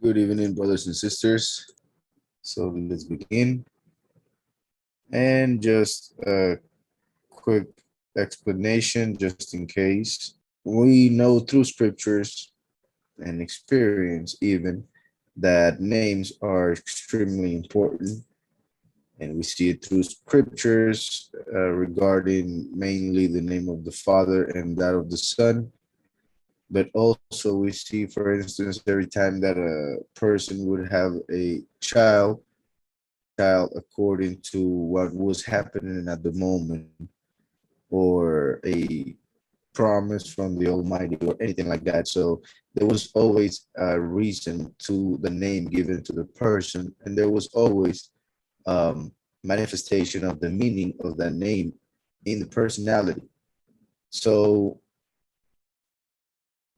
Good evening, brothers and sisters. So let's begin. And just a quick explanation, just in case. We know through scriptures and experience, even, that names are extremely important. And we see it through scriptures regarding mainly the name of the Father and that of the Son. But also, we see, for instance, every time that a person would have a child according to what was happening at the moment, or a promise from the Almighty, or anything like that. So there was always a reason to the name given to the person, and there was always manifestation of the meaning of that name in the personality. So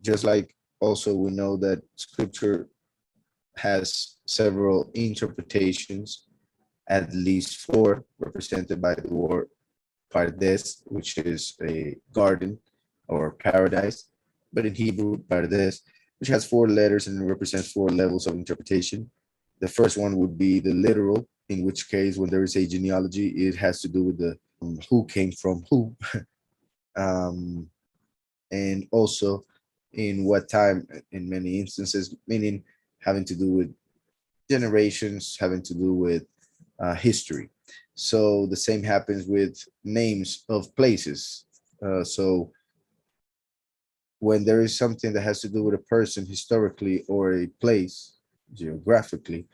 just like also we know that scripture has several interpretations, at least four, represented by the word pardes, which is a garden or paradise, but in Hebrew, pardes, which has four letters and represents four levels of interpretation. The first one would be the literal, in which case, when there is a genealogy, it has to do with the who came from who, um, and also in what time, in many instances, meaning having to do with generations, having to do with history. So the same happens with names of places. So when there is something that has to do with a person historically or a place geographically,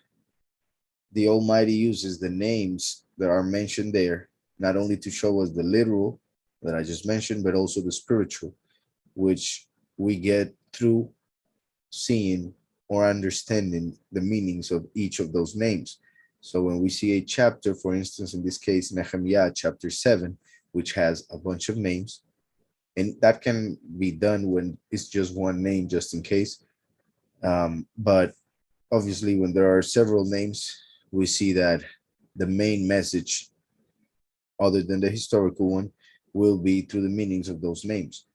the Almighty uses the names that are mentioned there, not only to show us the literal that I just mentioned, but also the spiritual, which we get through seeing or understanding the meanings of each of those names. So when we see a chapter, for instance, in this case, NejemYah chapter 7, which has a bunch of names, and that can be done when it's just one name, just in case. But obviously, when there are several names, we see that the main message, other than the historical one, will be through the meanings of those names.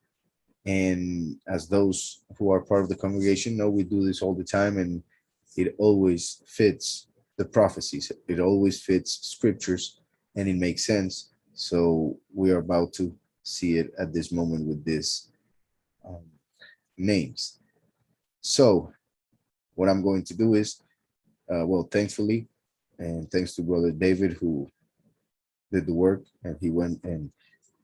And as those who are part of the congregation know, we do this all the time, and it always fits the prophecies, it always fits scriptures, and it makes sense. So we are about to see it at this moment with these um, names. So what I'm going to do is, well, thankfully, and thanks to Brother David who did the work, and he went and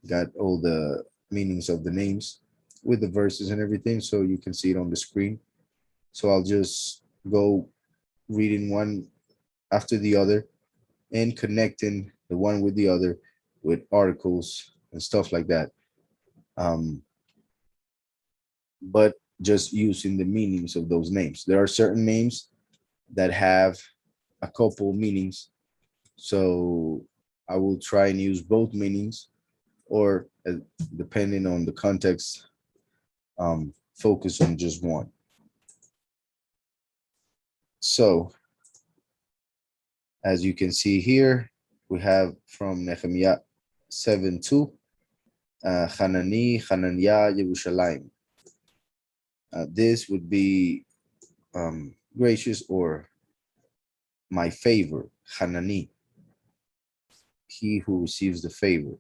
got all the meanings of the names with the verses and everything, so you can see it on the screen. So I'll just go reading one after the other and connecting the one with the other with articles and stuff like that. Um, but just using the meanings of those names. There are certain names that have a couple meanings. So I will try and use both meanings, or depending on the context, focus on just one. So as you can see here, we have from Nehemiah 7:2, Hanani, Hananiah, Yerushalayim. This would be gracious or my favor, Hanani, he who receives the favor.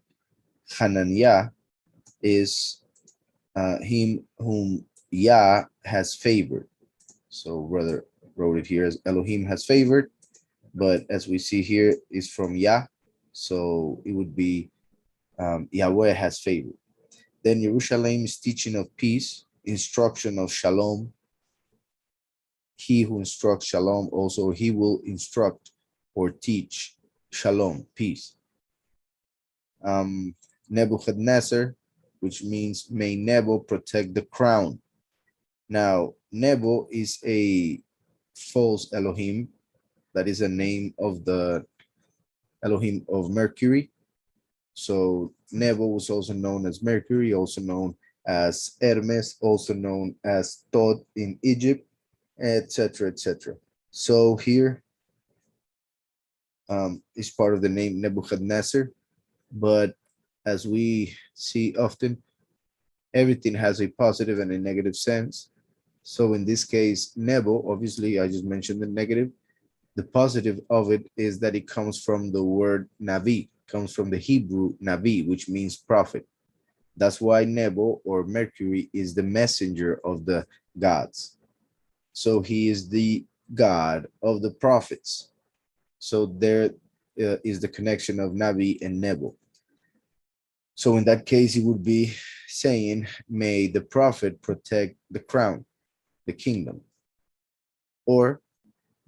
Hananiah is him whom Yah has favored. So brother wrote it here as Elohim has favored, but as we see here is from Yah, so it would be Yahweh has favored. Then Jerusalem is teaching of peace, instruction of shalom. He who instructs shalom, also he will instruct or teach shalom, peace. Nebuchadnezzar, which means may Nebo protect the crown. Now, Nebo is a false Elohim. That is a name of the Elohim of Mercury. So Nebo was also known as Mercury, also known as Hermes, also known as Thoth in Egypt, etc., etc. So here is part of the name Nebuchadnezzar, but as we see often, everything has a positive and a negative sense. So in this case, Nebo, obviously, I just mentioned the negative. The positive of it is that it comes from the word Navi, comes from the Hebrew Navi, which means prophet. That's why Nebo or Mercury is the messenger of the gods. So he is the god of the prophets. So there is the connection of Navi and Nebo. So in that case, he would be saying, may the prophet protect the crown, the kingdom. Or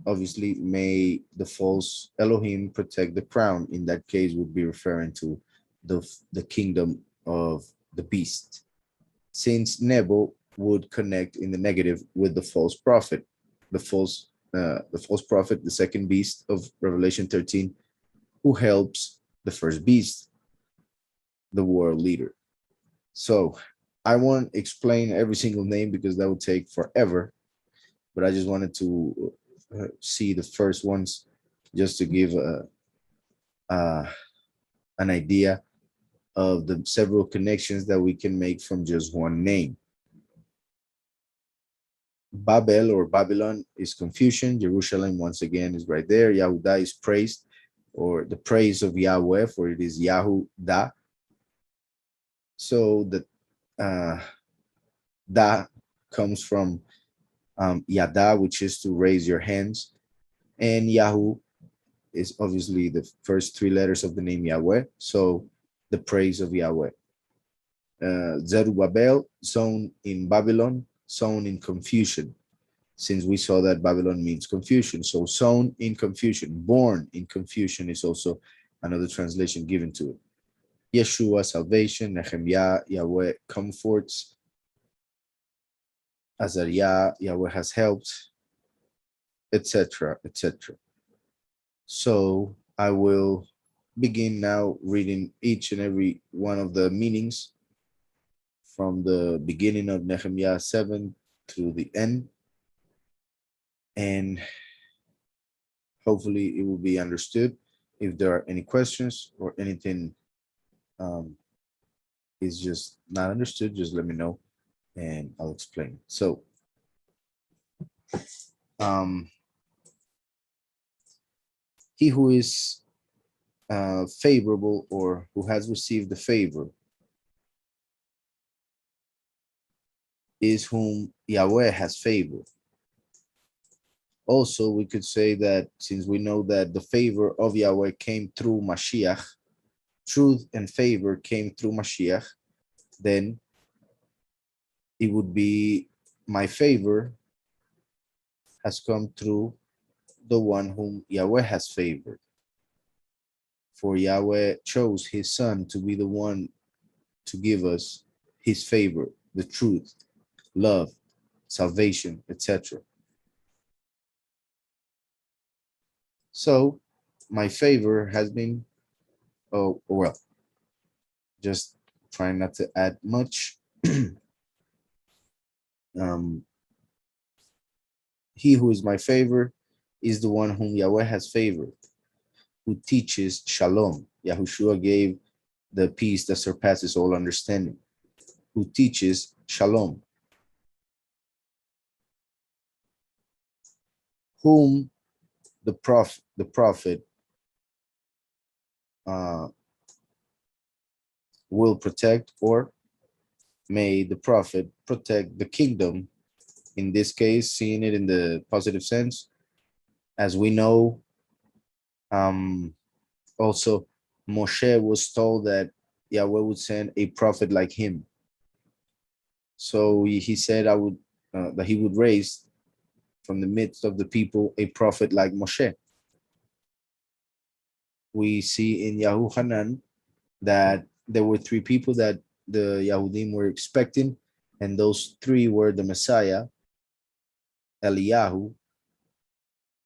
obviously, may the false Elohim protect the crown. In that case, would be referring to the kingdom of the beast. Since Nebo would connect in the negative with the false prophet, the false prophet, the second beast of Revelation 13, who helps the first beast, the world leader. So I won't explain every single name because that would take forever, but I just wanted to see the first ones just to give an idea of the several connections that we can make from just one name. Babel or Babylon is confusion. Jerusalem, once again, is right there. Yahudah is praised, or the praise of Yahweh, for it is Yahudah. So the Da comes from Yada, which is to raise your hands. And Yahu is obviously the first three letters of the name Yahweh. So the praise of Yahweh. Zerubbabel, sown in Babylon, sown in confusion, since we saw that Babylon means confusion. So sown in confusion, born in confusion is also another translation given to it. Yeshua, salvation. NejemYah, Yahweh comforts. Azariah, Yahweh has helped, etc., etc. So I will begin now reading each and every one of the meanings from the beginning of NejemYah 7 to the end. And hopefully it will be understood. If there are any questions or anything is just not understood, just let me know and I'll explain. So he who is favorable or who has received the favor is whom Yahweh has favored. Also, we could say that since we know that the favor of Yahweh came through Mashiach, truth and favor came through Mashiach, then it would be my favor has come through the one whom Yahweh has favored. For Yahweh chose his son to be the one to give us his favor, the truth, love, salvation, etc. So my favor has been, oh, well, just trying not to add much. He who is my favor is the one whom Yahweh has favored, who teaches shalom. Yahushua gave the peace that surpasses all understanding, who teaches shalom, whom the prophet will protect, or may the prophet protect the kingdom. In this case, seeing it in the positive sense, as we know, also Moshe was told that Yahweh would send a prophet like him. So he said, I would that he would raise from the midst of the people a prophet like Moshe. We see in Yahuhanan that there were three people that the Yahudim were expecting, and those three were the Messiah, Eliyahu,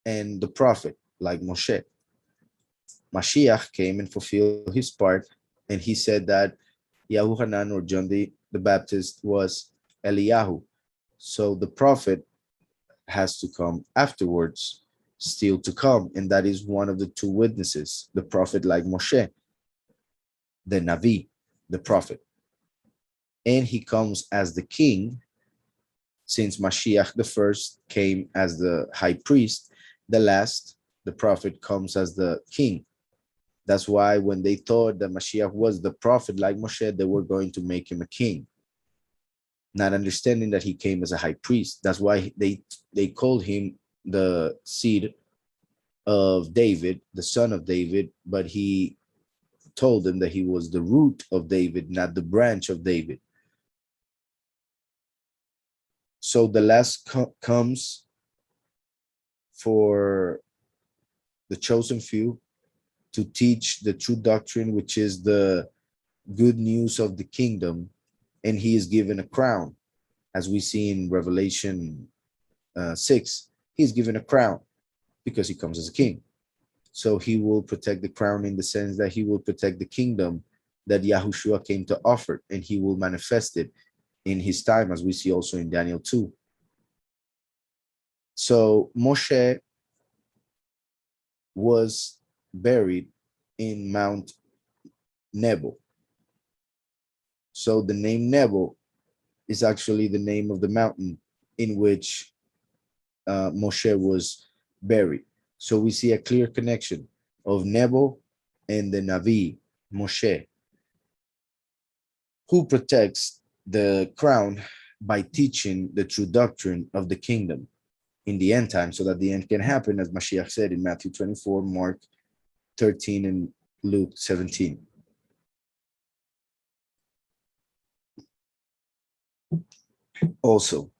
and the prophet like Moshe. Mashiach came and fulfilled his part, and he said that Yahuhanan, or John the Baptist, was Eliyahu. So the prophet has to come afterwards, still to come, and that is one of the two witnesses, the prophet like Moshe, the Navi, the prophet. And he comes as the king, Since Mashiach the first came as the high priest, the last, the prophet, comes as the king. That's why when they thought that Mashiach was the prophet like Moshe, they were going to make him a king, not understanding that he came as a high priest. That's why they called him the seed of David, the son of David, but he told them that he was the root of David, not the branch of David. So the last comes for the chosen few to teach the true doctrine, which is the good news of the kingdom, and he is given a crown. As we see in Revelation 6, he's given a crown because he comes as a king. So he will protect the crown in the sense that he will protect the kingdom that Yahushua came to offer, and he will manifest it in his time, as we see also in Daniel 2. So Moshe was buried in Mount Nebo. So the name Nebo is actually the name of the mountain in which Moshe was buried. So we see a clear connection of Nebo and the Navi, Moshe, who protects the crown by teaching the true doctrine of the kingdom in the end time, so that the end can happen, as Mashiach said in Matthew 24, Mark 13, and Luke 17. Also,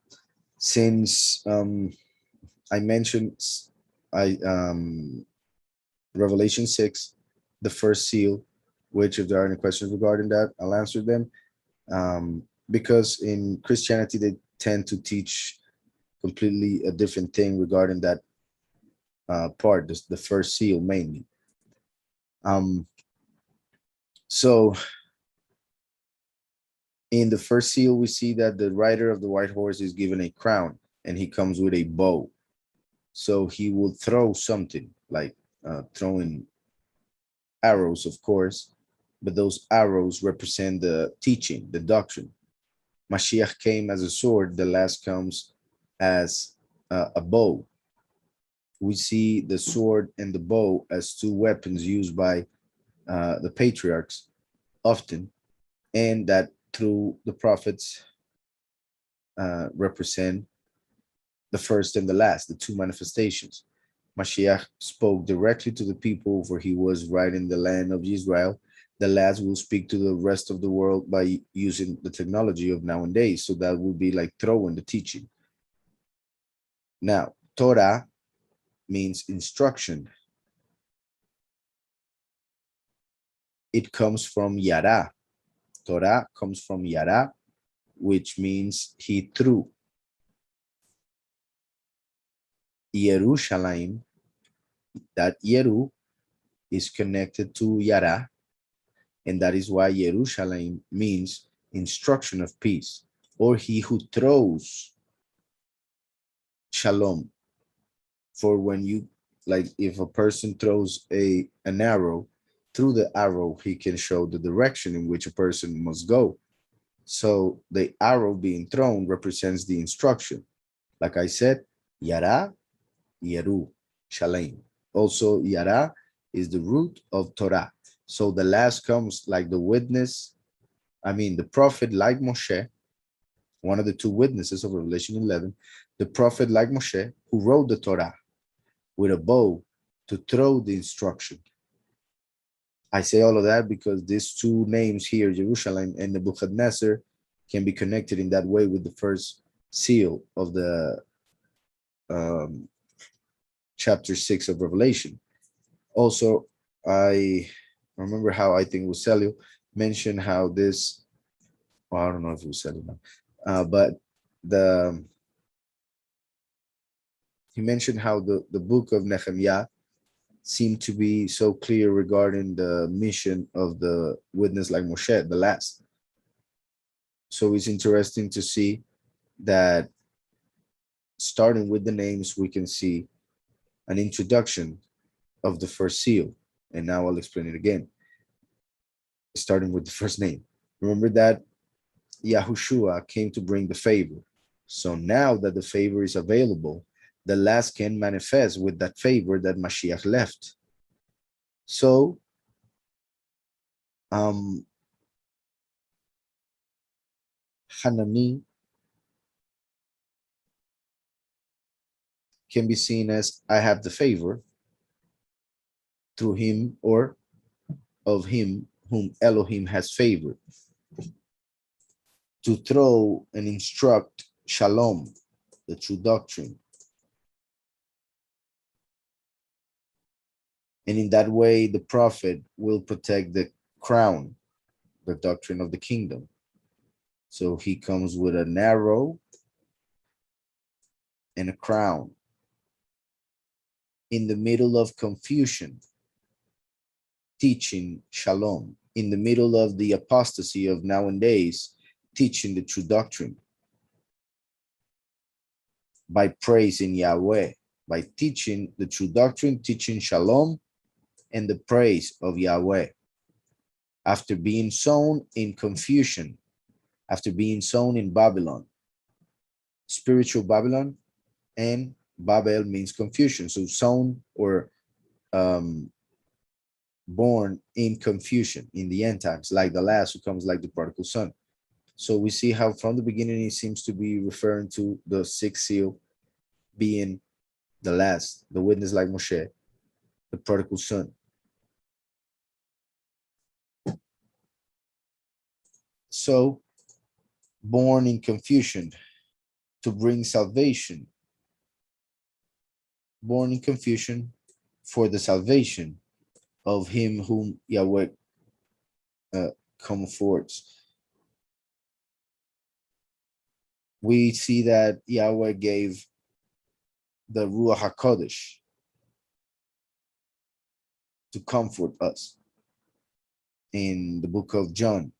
since I mentioned Revelation 6, the first seal, which if there are any questions regarding that, I'll answer them. Because in Christianity, they tend to teach completely a different thing regarding that part, the first seal mainly. So in the first seal, we see that the rider of the white horse is given a crown, and he comes with a bow. So he will throw something, like throwing arrows, of course, but those arrows represent the teaching, the doctrine. Mashiach came as a sword, the last comes as a bow. We see the sword and the bow as two weapons used by the patriarchs often, and that through the prophets represent the first and the last, the two manifestations. Mashiach spoke directly to the people, for he was right in the land of Israel. The last will speak to the rest of the world by using the technology of nowadays. So that would be like throwing the teaching. Now, Torah means instruction. It comes from Yara. Torah comes from Yara, which means he threw. Yerushalayim, that Yeru is connected to Yara, and that is why Yerushalayim means instruction of peace, or he who throws shalom. For when you, like if a person throws an arrow, through the arrow he can show the direction in which a person must go. So the arrow being thrown represents the instruction. Like I said, Yara, Yeru, Shalem. Also, Yara is the root of Torah. So the last comes like the witness, the prophet like Moshe, one of the two witnesses of Revelation 11, the prophet like Moshe, who wrote the Torah with a bow to throw the instruction. I say all of that because these two names here, Jerusalem and Nebuchadnezzar, can be connected in that way with the first seal of the chapter 6 of Revelation. Also, I remember how I think Ucelio mentioned how this, well, I don't know if Ucelio now, but he mentioned how the book of Nehemia seemed to be so clear regarding the mission of the witness like Moshe, the last. So it's interesting to see that starting with the names, we can see an introduction of the first seal. And now I'll explain it again. Starting with the first name. Remember that Yahushua came to bring the favor. So now that the favor is available, the last can manifest with that favor that Mashiach left. So Hanani can be seen as I have the favor through him or of him whom Elohim has favored, to throw and instruct shalom, the true doctrine. And in that way, the prophet will protect the crown, the doctrine of the kingdom. So he comes with an arrow and a crown in the middle of confusion, teaching shalom, in the middle of the apostasy of nowadays, teaching the true doctrine by praising Yahweh, by teaching the true doctrine, teaching shalom and the praise of Yahweh. After being sown in confusion, after being sown in Babylon, spiritual Babylon, and Babel means confusion. So sown or born in confusion in the end times, like the last who comes like the prodigal son. So we see how from the beginning it seems to be referring to the sixth seal being the last, the witness like Moshe, the prodigal son. So born in confusion to bring salvation, born in confusion for the salvation of him whom Yahweh comforts. We see that Yahweh gave the Ruach HaKodesh to comfort us in the book of John.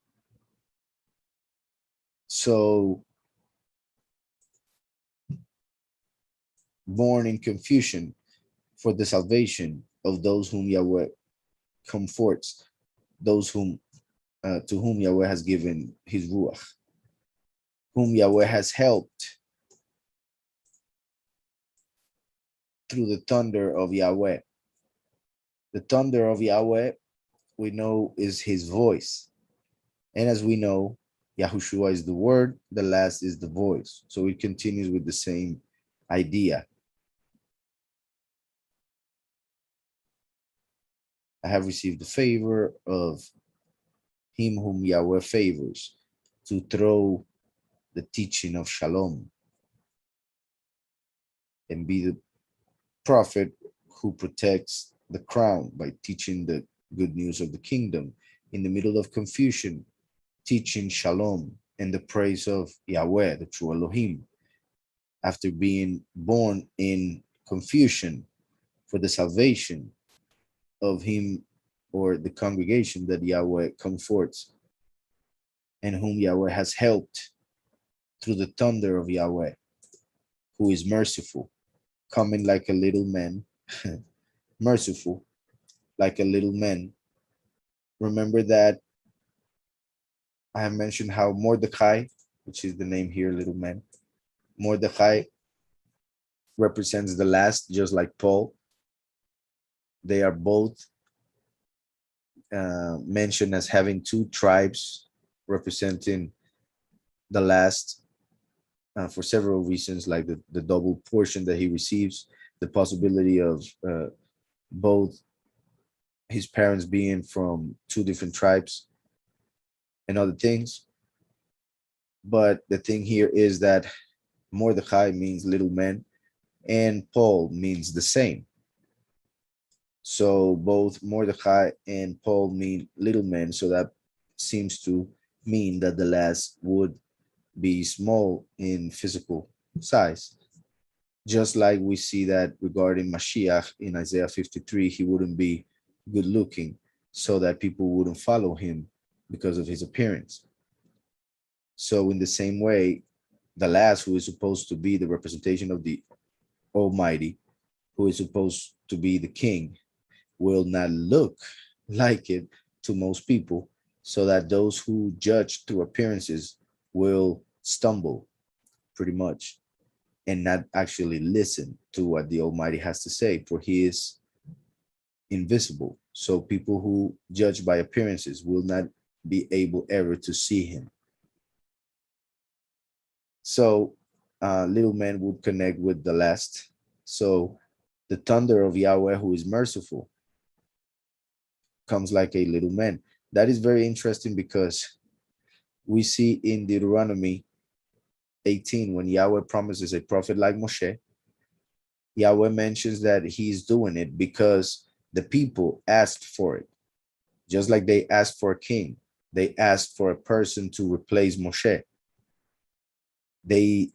So born in confusion for the salvation of those whom Yahweh comforts, those whom to whom Yahweh has given his Ruach, whom Yahweh has helped through the thunder of Yahweh. The thunder of Yahweh, we know, is his voice. And as we know, Yahushua is the word, the last is the voice. So it continues with the same idea. I have received the favor of him whom Yahweh favors, to throw the teaching of shalom and be the prophet who protects the crown by teaching the good news of the kingdom in the middle of confusion, teaching shalom and the praise of Yahweh, the true Elohim, after being born in confusion for the salvation of him or the congregation that Yahweh comforts and whom Yahweh has helped through the thunder of Yahweh, who is merciful, coming like a little man, merciful like a little man. Remember that I have mentioned how Mordecai, which is the name here, little man, Mordecai represents the last, just like Paul. They are both mentioned as having two tribes representing the last for several reasons, like the double portion that he receives, the possibility of both his parents being from two different tribes and other things. But the thing here is that Mordecai means little man and Paul means the same. So both Mordecai and Paul mean little men. So that seems to mean that the last would be small in physical size. Just like we see that regarding Mashiach in Isaiah 53, he wouldn't be good looking so that people wouldn't follow him because of his appearance. So in the same way, the last, who is supposed to be the representation of the Almighty, who is supposed to be the king, will not look like it to most people, so that those who judge through appearances will stumble pretty much, and not actually listen to what the Almighty has to say, for he is invisible. So people who judge by appearances will not be able ever to see him. So little man would connect with the last. So the thunder of Yahweh, who is merciful, comes like a little man. That is very interesting because we see in Deuteronomy 18, when Yahweh promises a prophet like Moshe, Yahweh mentions that he's doing it because the people asked for it. Just like they asked for a king, they asked for a person to replace Moshe. They,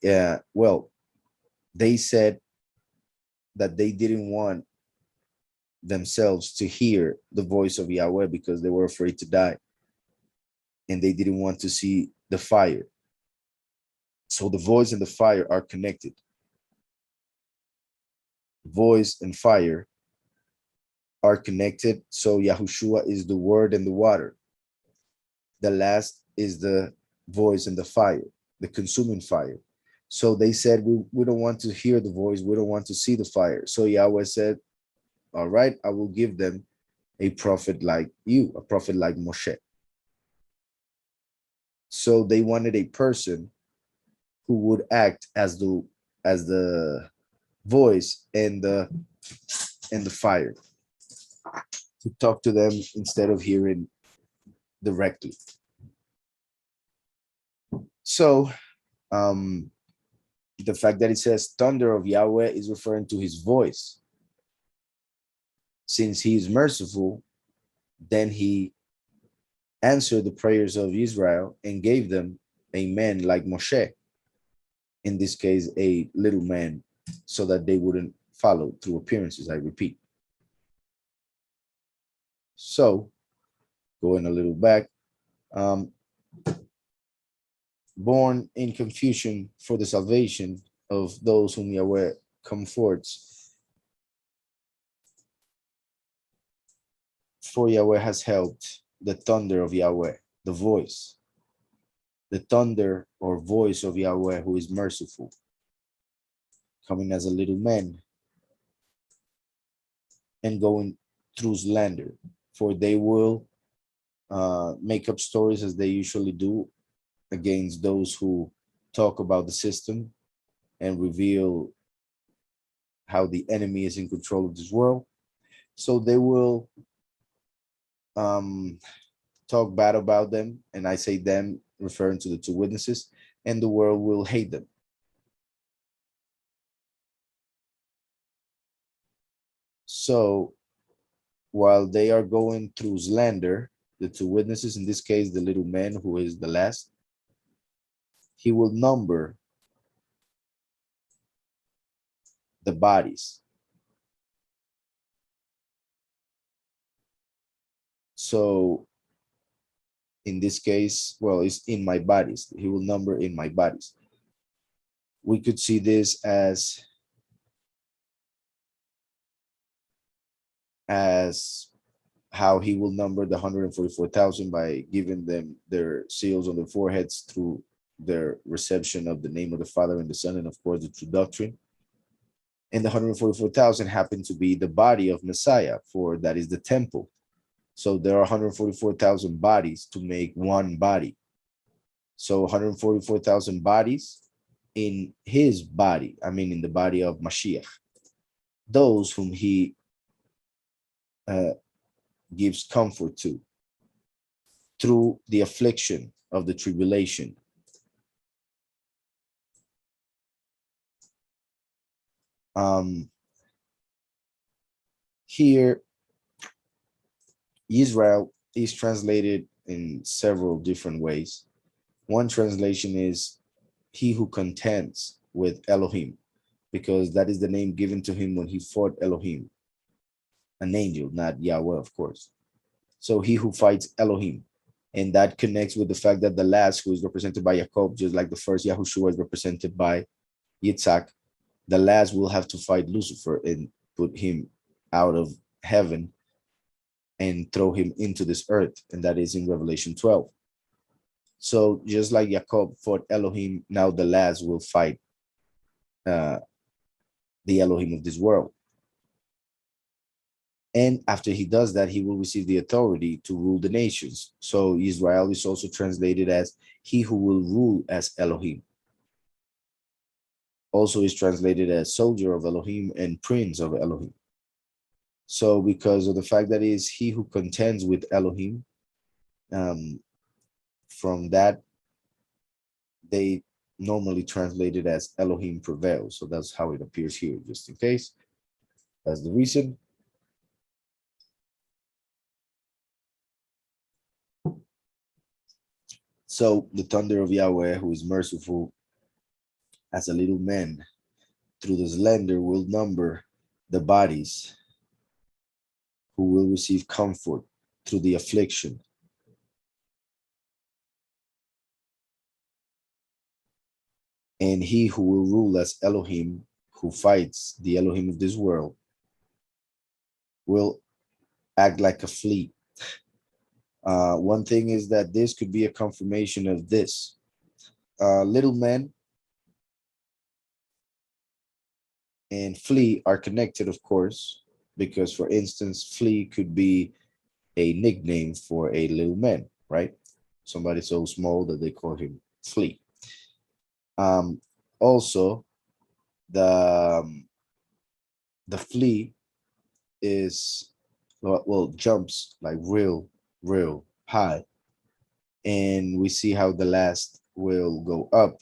they said that they didn't want themselves to hear the voice of Yahweh because they were afraid to die. And they didn't want to see the fire. So the voice and the fire are connected. Voice and fire are connected. So Yahushua is the word and the water. The last is the voice and the fire, the consuming fire. So they said, we don't want to hear the voice. We don't want to see the fire. So Yahweh said, all right, I will give them a prophet like you, a prophet like Moshe. So they wanted a person who would act as the voice and the fire, to talk to them instead of hearing directly. So the fact that it says thunder of Yahweh is referring to his voice. Since he is merciful, then he answered the prayers of Israel and gave them a man like Moshe, in this case, a little man, so that they wouldn't follow through appearances, I repeat. So, going a little back, born in confusion for the salvation of those whom Yahweh comforts, for Yahweh has helped the thunder of Yahweh, the voice, the thunder or voice of Yahweh, who is merciful, coming as a little man and going through slander, for they will make up stories, as they usually do, against those who talk about the system and reveal how the enemy is in control of this world. So they will talk bad about them, and I say them referring to the two witnesses, and the world will hate them. So while they are going through slander, the two witnesses, in this case, the little man who is the last, he will number the bodies. So in this case, well, it's in my bodies. He will number in my bodies. We could see this as how he will number the 144,000 by giving them their seals on their foreheads through their reception of the name of the Father and the Son, and of course the true doctrine. And the 144,000 happen to be the body of Messiah, for that is the temple. So there are 144,000 bodies to make one body. So 144,000 bodies in his body, I mean in the body of Mashiach, those whom he gives comfort to through the affliction of the tribulation. Here, Israel is translated in several different ways. One translation is he who contends with Elohim, because that is the name given to him when he fought Elohim, an angel, not Yahweh, of course. So he who fights Elohim. And that connects with the fact that the last, who is represented by Jacob, just like the first Yahushua is represented by Yitzhak, the last will have to fight Lucifer and put him out of heaven and throw him into this earth. And that is in Revelation 12. So just like Jacob fought Elohim, now the lads will fight uh, the Elohim of this world. And after he does that, he will receive the authority to rule the nations. So Israel is also translated as he who will rule as Elohim. Also is translated as soldier of Elohim and prince of Elohim. So because of the fact that it is he who contends with Elohim, from that, they normally translate it as Elohim prevails. So that's how it appears here, just in case. That's the reason. So the thunder of Yahweh, who is merciful as a little man, through the slender will number the bodies who will receive comfort through the affliction. And he who will rule as Elohim, who fights the Elohim of this world, will act like a flea. One thing is that this could be a confirmation of this. Little man and flea are connected, of course, because, for instance, flea could be a nickname for a little man, right? Somebody so small that they call him flea. Also, the the flea is well jumps like real high, and we see how the last will go up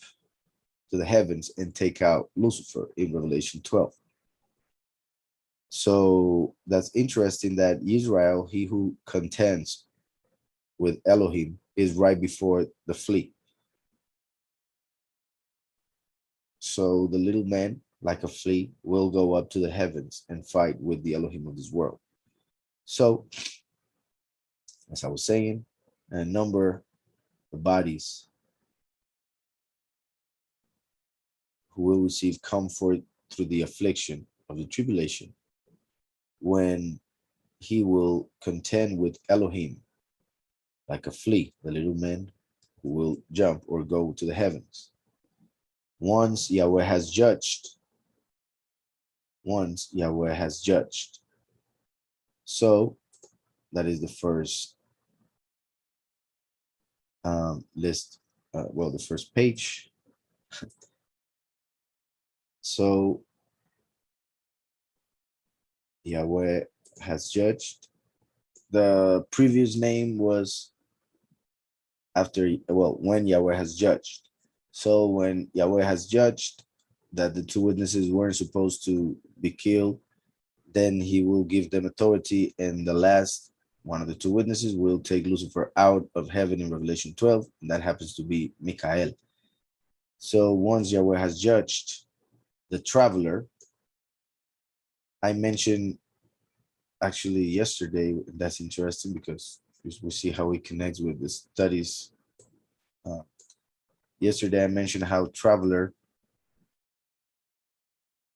to the heavens and take out Lucifer in Revelation 12. So that's interesting that Israel, he who contends with Elohim, is right before the flea. So the little man, like a flea, will go up to the heavens and fight with the Elohim of this world. So, as I was saying, and number the bodies who will receive comfort through the affliction of the tribulation, when he will contend with Elohim like a flea, the little man who will jump or go to the heavens. Once Yahweh has judged, once Yahweh has judged. So that is the first list, well, the first page. So Yahweh has judged. The previous name was after, well, when Yahweh has judged. So when Yahweh has judged that the two witnesses weren't supposed to be killed, then he will give them authority, and the last one of the two witnesses will take Lucifer out of heaven in Revelation 12, and that happens to be Michael. So once Yahweh has judged the traveler, I mentioned actually yesterday, that's interesting because we see how it connects with the studies. Yesterday I mentioned how traveler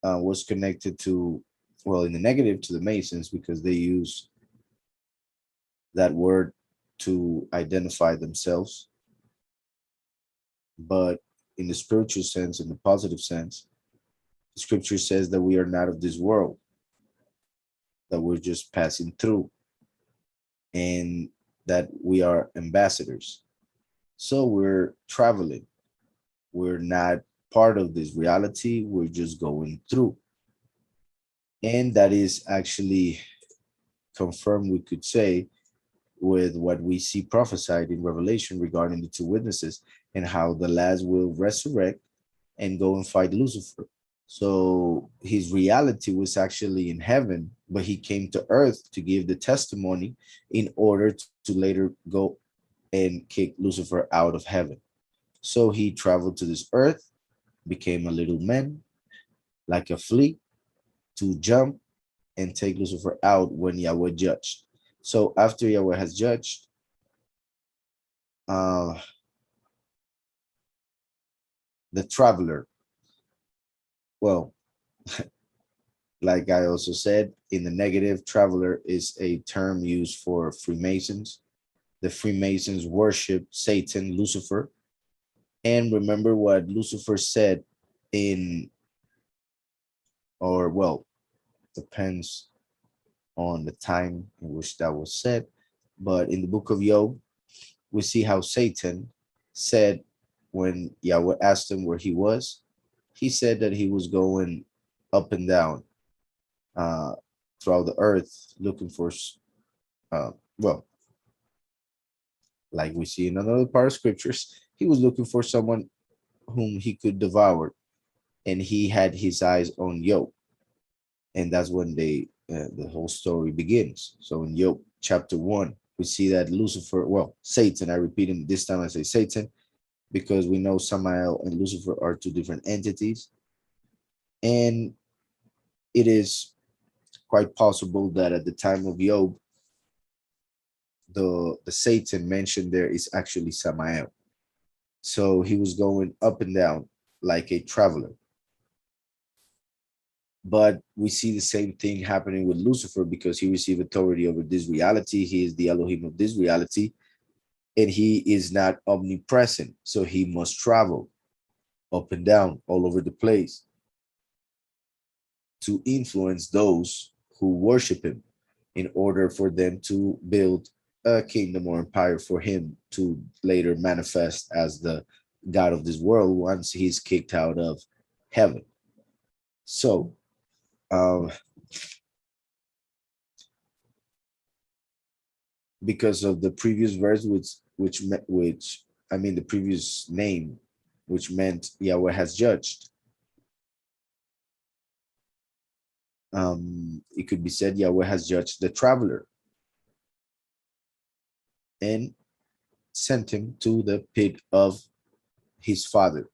was connected to, well, in the negative, to the Masons, because they use that word to identify themselves. But in the spiritual sense, in the positive sense, the scripture says that we are not of this world, that we're just passing through, and that we are ambassadors. So we're traveling. We're not part of this reality. We're just going through. And that is actually confirmed, we could say, with what we see prophesied in Revelation regarding the two witnesses and how the last will resurrect and go and fight Lucifer. So his reality was actually in heaven, but he came to earth to give the testimony in order to later go and kick Lucifer out of heaven. So he traveled to this earth, became a little man, like a flea, to jump and take Lucifer out when Yahweh judged. So after Yahweh has judged, uh, the traveler, well, like I also said, in the negative, traveler is a term used for Freemasons. The Freemasons worship Satan, Lucifer. And remember what Lucifer said in, or well, depends on the time in which that was said. But in the book of Job, we see how Satan said when Yahweh asked him where he was, he said that he was going up and down uh, throughout the earth looking for, uh, well, like we see in another part of scriptures, he was looking for someone whom he could devour, and he had his eyes on Job, and that's when the whole story begins. So in Job chapter 1, we see that Lucifer, well, Satan, I repeat him this time, I say Satan, because we know Samael and Lucifer are two different entities, and it is quite possible that at the time of Job, the Satan mentioned there is actually Samael. So he was going up and down like a traveler. But we see the same thing happening with Lucifer because he received authority over this reality. He is the Elohim of this reality, and he is not omnipresent. So he must travel up and down all over the place to influence those who worship him in order for them to build a kingdom or empire for him to later manifest as the God of this world once he's kicked out of heaven. So, because of the previous verse, which I mean the previous name, which meant Yahweh has judged. It could be said Yahweh has judged the traveler and sent him to the pit of his father.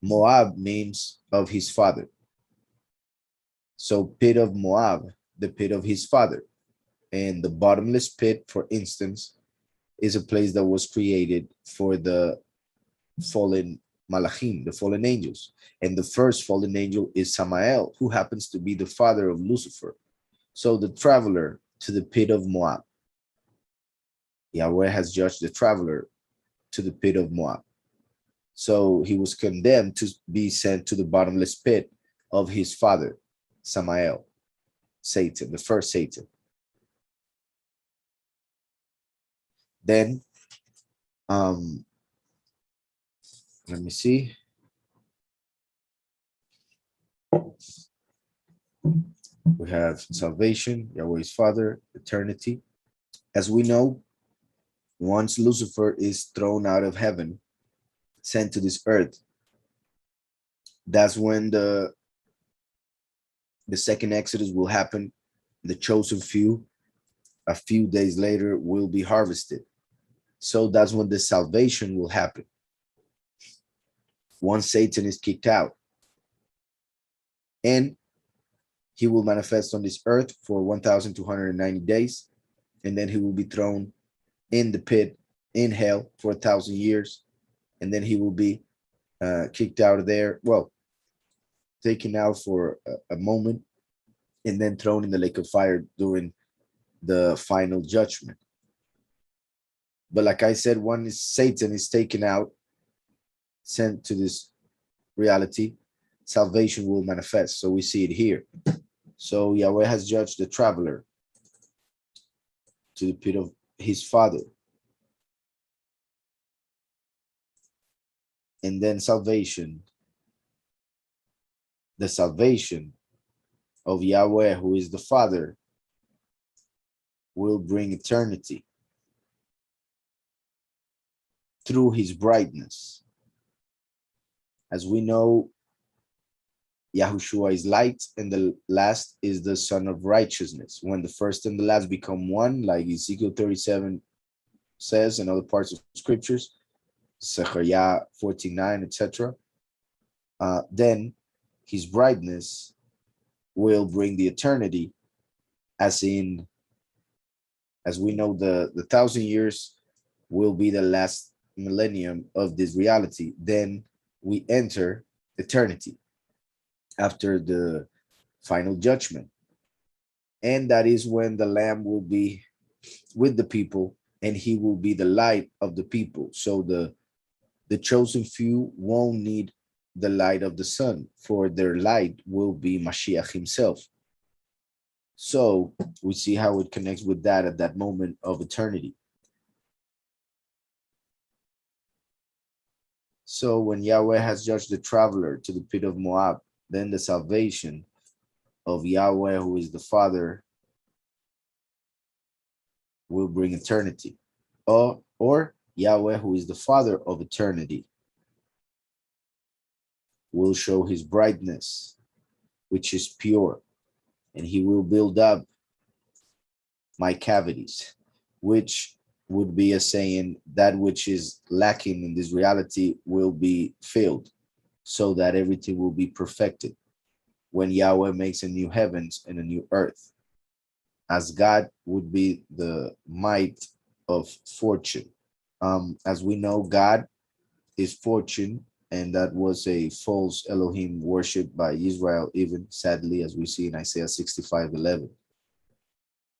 Moab means of his father. So pit of Moab, the pit of his father. And the bottomless pit, for instance, is a place that was created for the fallen Malachim, the fallen angels. And the first fallen angel is Samael, who happens to be the father of Lucifer. So the traveler to the pit of Moab. Yahweh has judged the traveler to the pit of Moab. So he was condemned to be sent to the bottomless pit of his father, Samael, Satan, the first Satan. Then, let me see. We have salvation, Yahweh's father, eternity. As we know, once Lucifer is thrown out of heaven, sent to this earth, that's when the second Exodus will happen. The chosen few, a few days later, will be harvested. So that's when the salvation will happen. Once Satan is kicked out, and he will manifest on this earth for 1,290 days, and then he will be thrown in the pit in hell for 1,000 years, and then he will be kicked out of there, well, taken out for a moment, and then thrown in the lake of fire during the final judgment. But like I said, once Satan is taken out, sent to this reality, salvation will manifest. So we see it here. So Yahweh has judged the traveler to the pit of his father. And then salvation, the salvation of Yahweh, who is the Father, will bring eternity through his brightness. As we know, Yahushua is light, and the last is the son of righteousness. When the first and the last become one, like Ezekiel 37 says, and other parts of scriptures, Zechariah 14:9, etc., then his brightness will bring the eternity, as we know, the 1,000 years will be the last millennium of this reality. Then we enter eternity after the final judgment. And that is when the Lamb will be with the people and he will be the light of the people. So the chosen few won't need the light of the sun, for their light will be Mashiach himself. So we see how it connects with that at that moment of eternity. So when Yahweh has judged the traveler to the pit of Moab, then the salvation of Yahweh, who is the Father, will bring eternity. Or Yahweh, who is the Father of eternity, will show his brightness, which is pure, and he will build up my cavities, which would be a saying that which is lacking in this reality will be filled, so that everything will be perfected when Yahweh makes a new heavens and a new earth. As God would be the might of fortune. As we know, God is fortune, and that was a false Elohim worshipped by Israel, even sadly, as we see in Isaiah 65:11.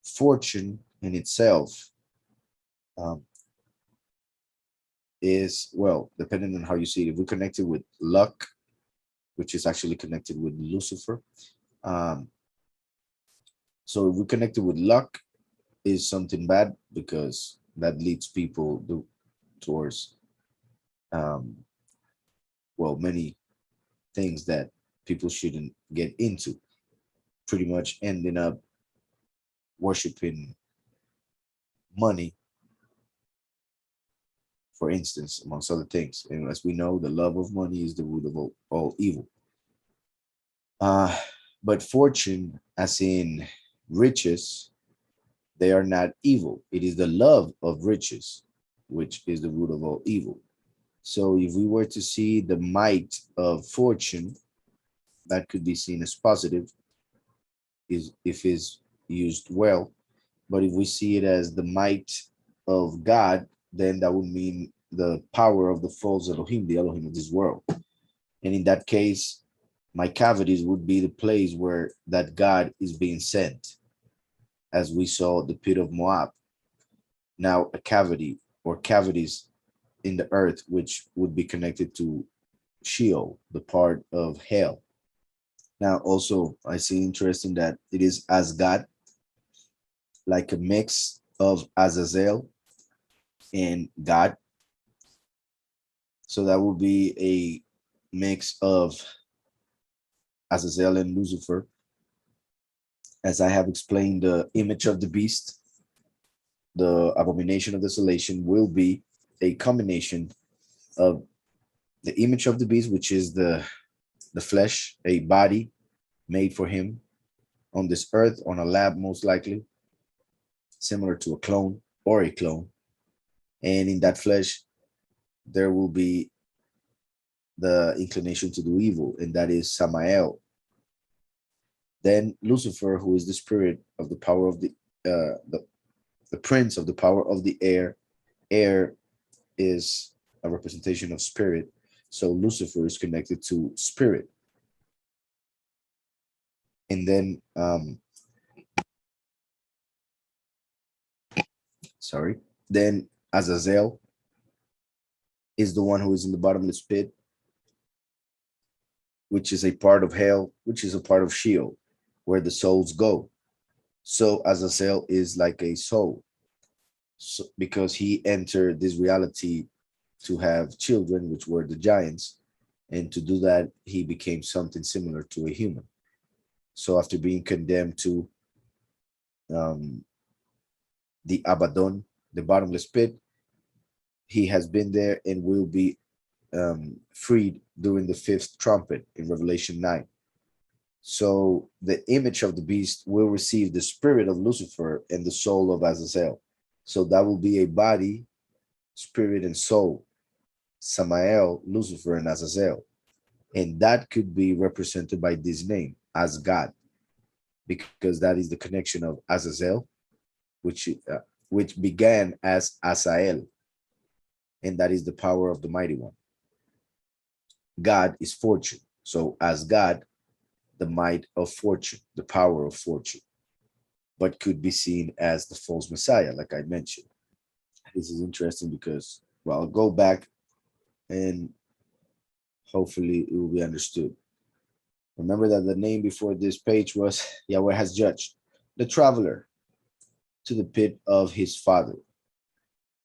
Fortune in itself is, well, depending on how you see it. If we connect it with luck, which is actually connected with Lucifer, so if we connect it with luck, is something bad because that leads people towards well, many things that people shouldn't get into, pretty much ending up worshiping money, for instance, amongst other things. And as we know, the love of money is the root of all evil. Uh, but fortune, as in riches, they are not evil. It is the love of riches, which is the root of all evil. So if we were to see the might of fortune, that could be seen as positive, is if is used well. But if we see it as the might of God, then that would mean the power of the false Elohim, the Elohim of this world. And in that case, my cavities would be the place where that God is being sent, as we saw the pit of Moab. Now, a cavity or cavities in the earth, which would be connected to Sheol, the part of hell. Now, also, I see interesting that it is as God, like a mix of Azazel and God. So that would be a mix of Azazel and Lucifer. As I have explained, the image of the beast, the abomination of desolation, will be a combination of the image of the beast, which is the flesh, a body made for him on this earth, on a lab most likely, similar to a clone or a clone. And in that flesh, there will be the inclination to do evil, and that is Samael. Then Lucifer, who is the spirit of the power of the prince of the power of the air. Air is a representation of spirit. So Lucifer is connected to spirit. And then, then Azazel is the one who is in the bottomless pit, which is a part of hell, which is a part of Sheol, where the souls go. So Azazel is like a soul, so, because he entered this reality to have children, which were the giants. And to do that, he became something similar to a human. So after being condemned to um, the Abaddon, the bottomless pit, he has been there and will be freed during the fifth trumpet in Revelation 9. So the image of the beast will receive the spirit of Lucifer and the soul of Azazel. So that will be a body, spirit, and soul. Samael, Lucifer, and Azazel. And that could be represented by this name as God, because that is the connection of Azazel, which began as Asael, and that is the power of the mighty one. God is fortune. So as God, the might of fortune, the power of fortune, but could be seen as the false Messiah, like I mentioned. This is interesting because, well, I'll go back and hopefully it will be understood. Remember that the name before this page was Yahweh has judged the traveler to the pit of his father,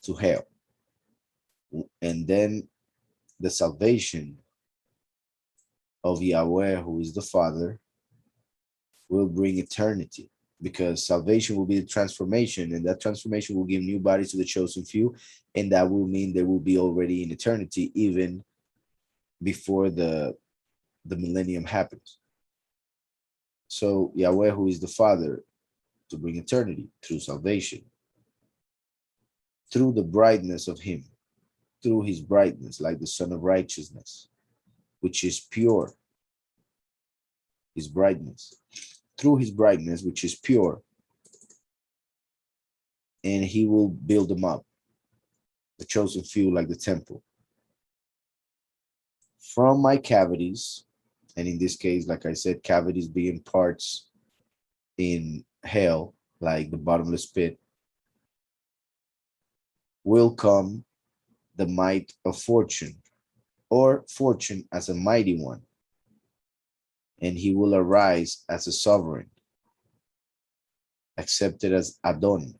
to hell. And then the salvation of Yahweh, who is the Father, will bring eternity, because salvation will be the transformation, and that transformation will give new bodies to the chosen few, and that will mean they will be already in eternity even before the millennium happens. So Yahweh, who is the Father, to bring eternity through salvation, through the brightness of him, through his brightness, like the Son of Righteousness, which is pure, his brightness, through his brightness, which is pure, and he will build them up, the chosen few, like the temple. From my cavities, and in this case, like I said, cavities being parts in hell, like the bottomless pit, will come the might of fortune, or fortune as a mighty one, and he will arise as a sovereign, accepted as Adon,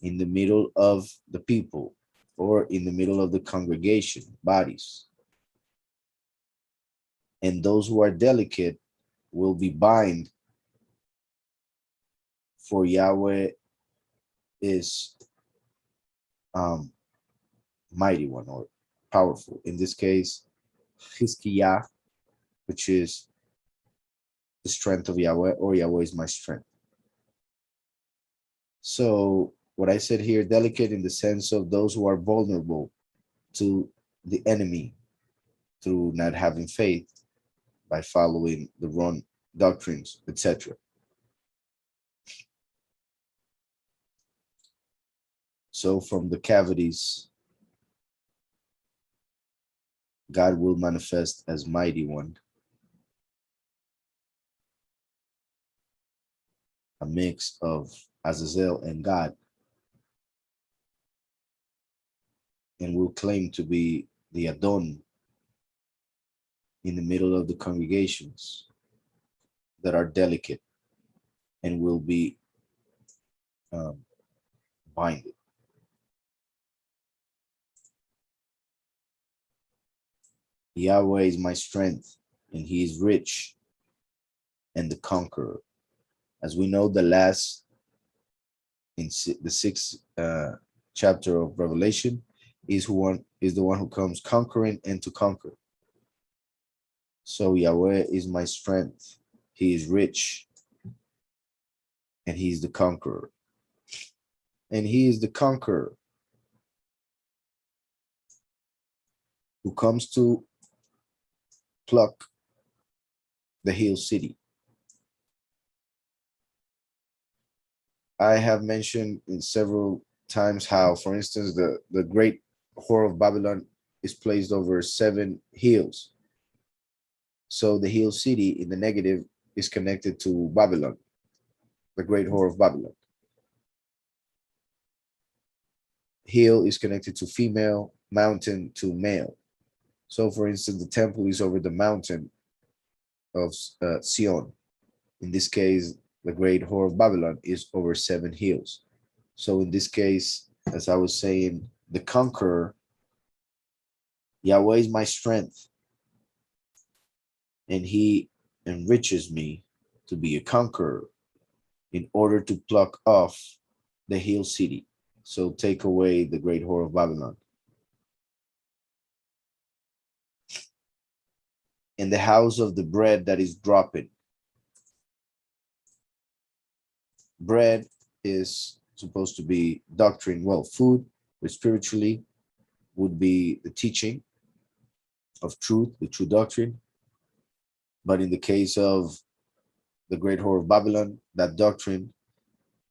in the middle of the people, or in the middle of the congregation, bodies. And those who are delicate will be bind, for Yahweh is mighty one, or powerful. In this case, Hiskiyah, which is the strength of Yahweh, or Yahweh is my strength. So what I said here, delicate in the sense of those who are vulnerable to the enemy through not having faith, by following the wrong doctrines, etc. So from the cavities, God will manifest as mighty one, a mix of Azazel and God, and will claim to be the Adon in the middle of the congregations that are delicate, and will be binded. Yahweh is my strength, and he is rich and the conqueror. As we know, the last, in the sixth chapter of Revelation, is the one who comes conquering and to conquer. So Yahweh is my strength. He is rich, and he is the conqueror. And he is the conqueror who comes to pluck the hill city. I have mentioned in several times how, for instance, the great whore of Babylon is placed over 7 hills. So the hill city in the negative is connected to Babylon, the great whore of Babylon. Hill is connected to female, mountain to male. So for instance, the temple is over the mountain of Sion. In this case, the great whore of Babylon is over 7 hills. So in this case, as I was saying, the conqueror, Yahweh is my strength, and he enriches me to be a conqueror in order to pluck off the hill city. So take away the great whore of Babylon. In the house of the bread that is dropping. Bread is supposed to be doctrine. Well, food, but spiritually would be the teaching of truth, the true doctrine. But in the case of the great whore of Babylon, that doctrine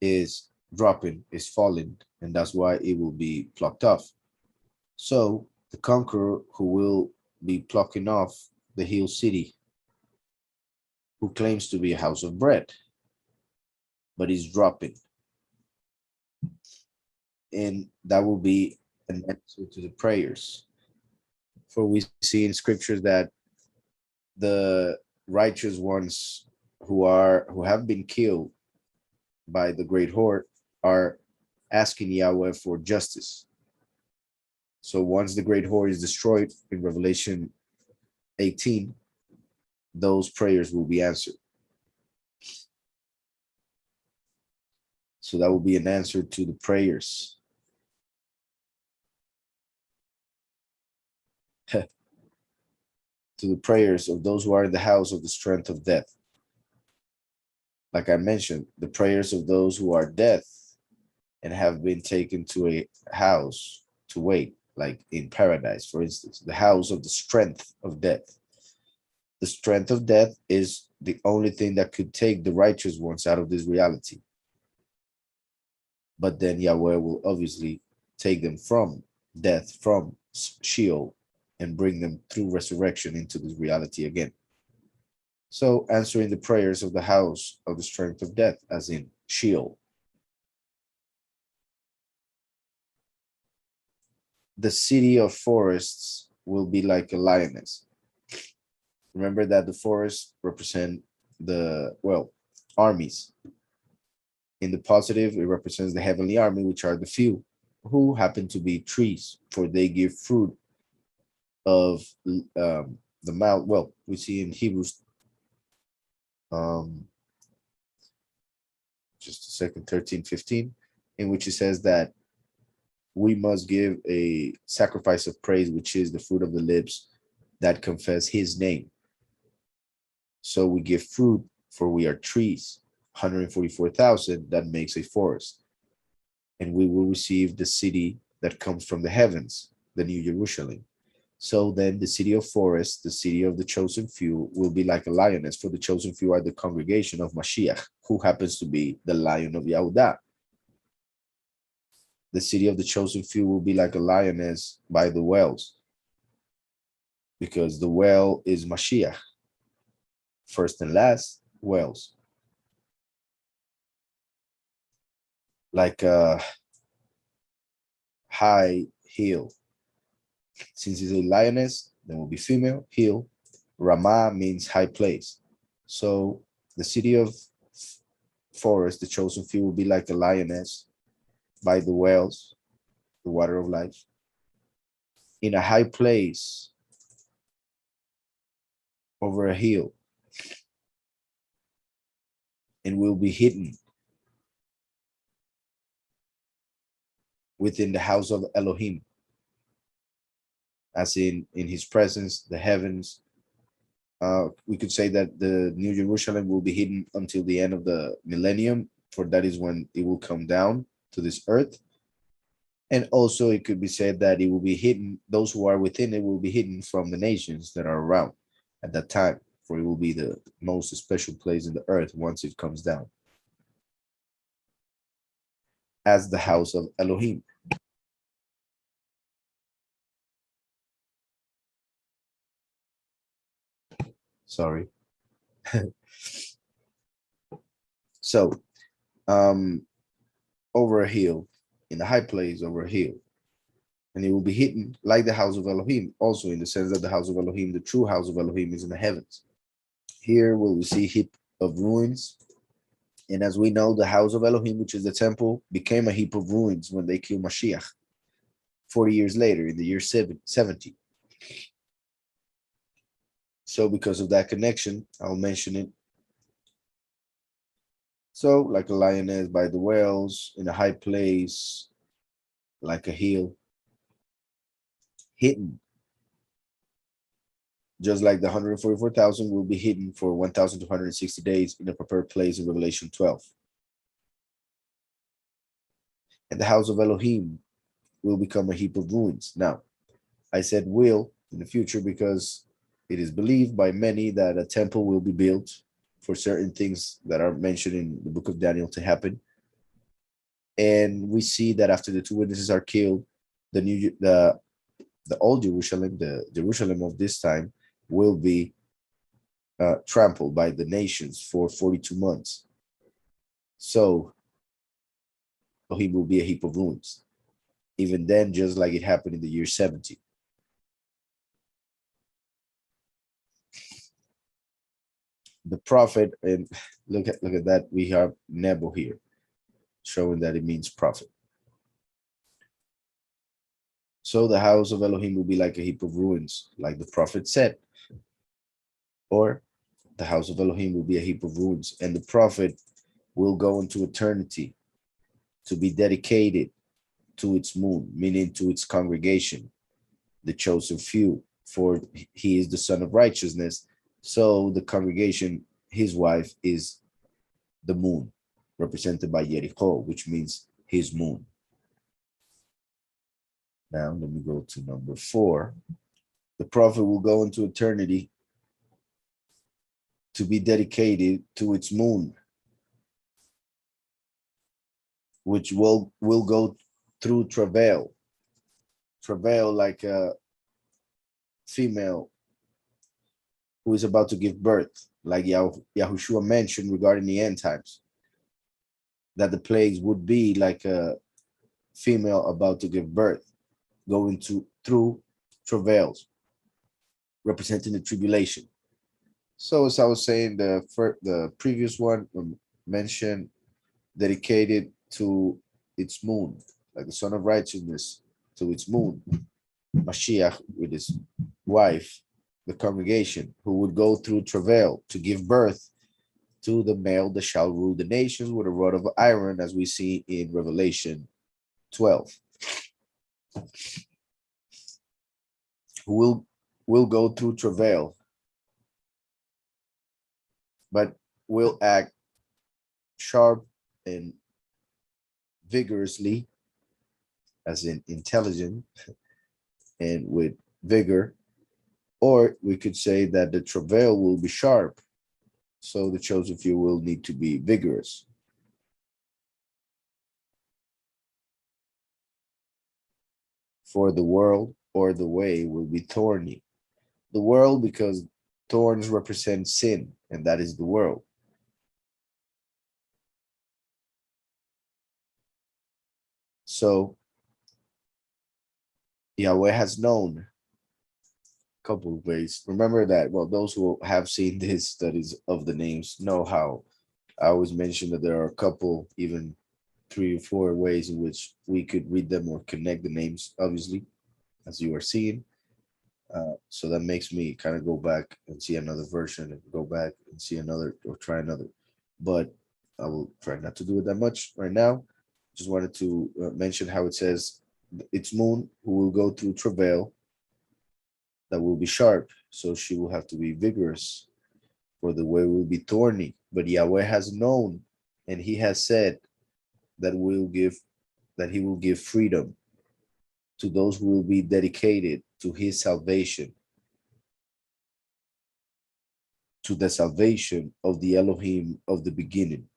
is dropping, is falling, and that's why it will be plucked off. So the conqueror who will be plucking off the hill city, who claims to be a house of bread, but is dropping. and that will be an answer to the prayers. For we see in scriptures that the righteous ones who have been killed by the great horde are asking Yahweh for justice. So once the great horde is destroyed in Revelation 18, those prayers will be answered. So that will be an answer to the prayers. To the prayers of those who are in the house of the strength of death. Like I mentioned, the prayers of those who are dead and have been taken to a house to wait, like in paradise, for instance, the house of the strength of death. The strength of death is the only thing that could take the righteous ones out of this reality. But then Yahweh will obviously take them from death, from Sheol, and bring them through resurrection into this reality again. So answering the prayers of the house of the strength of death, as in Sheol. The city of forests will be like a lioness. Remember that the forests represent the, well, armies. In the positive, it represents the heavenly army, which are the few, who happen to be trees, for they give fruit of the mouth. Well, we see in Hebrews, just a second, 13:15, in which it says that we must give a sacrifice of praise, which is the fruit of the lips that confess his name. So we give fruit, for we are trees, 144,000, that makes a forest. And we will receive the city that comes from the heavens, the New Jerusalem. So then the city of forests, the city of the chosen few, will be like a lioness, for the chosen few are the congregation of Mashiach, who happens to be the lion of Yahudah. The city of the chosen few will be like a lioness by the wells, because the well is Mashiach, first and last wells. Like a high hill. Since it's a lioness, then will be female, hill. Ramah means high place. So the city of forest, the chosen few, will be like a lioness by the wells, the water of life, in a high place over a hill, and will be hidden within the house of Elohim, as in his presence, the heavens. We could say that the New Jerusalem will be hidden until the end of the millennium, for that is when it will come down to this earth. And also it could be said that it will be hidden, those who are within it will be hidden from the nations that are around at that time, for it will be the most special place in the earth once it comes down, as the house of Elohim. Sorry. So over a hill, in the high place over a hill, and it will be hidden like the house of Elohim, also in the sense that the house of Elohim, the true house of Elohim, is in the heavens. Here will we see heap of ruins. And as we know, the house of Elohim, which is the temple, became a heap of ruins when they killed Mashiach 40 years later, in the year 70. So because of that connection, I'll mention it. So like a lioness by the wells, in a high place, like a hill, hidden. Just like the 144,000 will be hidden for 1,260 days in a prepared place in Revelation 12. And the house of Elohim will become a heap of ruins. Now, I said will in the future because it is believed by many that a temple will be built for certain things that are mentioned in the book of Daniel to happen. And we see that after the two witnesses are killed, the old Jerusalem, the Jerusalem of this time, will be trampled by the nations for 42 months. So he will be a heap of ruins. even then, just like it happened in the year 70. The prophet, and look at that, we have Nebo here, showing that it means prophet. So the house of Elohim will be like a heap of ruins, like the prophet said. Or the house of Elohim will be a heap of ruins, and the prophet will go into eternity to be dedicated to its moon, meaning to its congregation, the chosen few, for he is the son of righteousness. So the congregation, his wife, is the moon, represented by Jericho, which means his moon. Now, let me go to number 4. The prophet will go into eternity to be dedicated to its moon, which will go through travail. Travail like a female who is about to give birth, like Yahushua mentioned regarding the end times, that the plagues would be like a female about to give birth, going through travails, representing the tribulation. So as I was saying, the previous one mentioned dedicated to its moon, like the son of righteousness to its moon, Mashiach with his wife, the congregation, who would go through travail to give birth to the male that shall rule the nations with a rod of iron, as we see in Revelation 12. Who will go through travail, but will act sharp and vigorously, as in intelligent and with vigor. Or we could say that the travail will be sharp, so the chosen few will need to be vigorous. For the world or the way will be thorny. The world, because thorns represent sin, and that is the world. So Yahweh has known a couple of ways. Remember that, well, those who have seen these studies of the names know how I always mention that there are a couple, even 3 or 4 ways in which we could read them or connect the names, obviously, as you are seeing. So that makes me kind of go back and see another version and go back and see another or try another. But I will try not to do it that much right now. Just wanted to mention how it says its moon who will go through travail that will be sharp. So she will have to be vigorous, for the way will be thorny. But Yahweh has known, and he has said that he will give freedom to those who will be dedicated to his salvation, to the salvation of the Elohim of the beginning,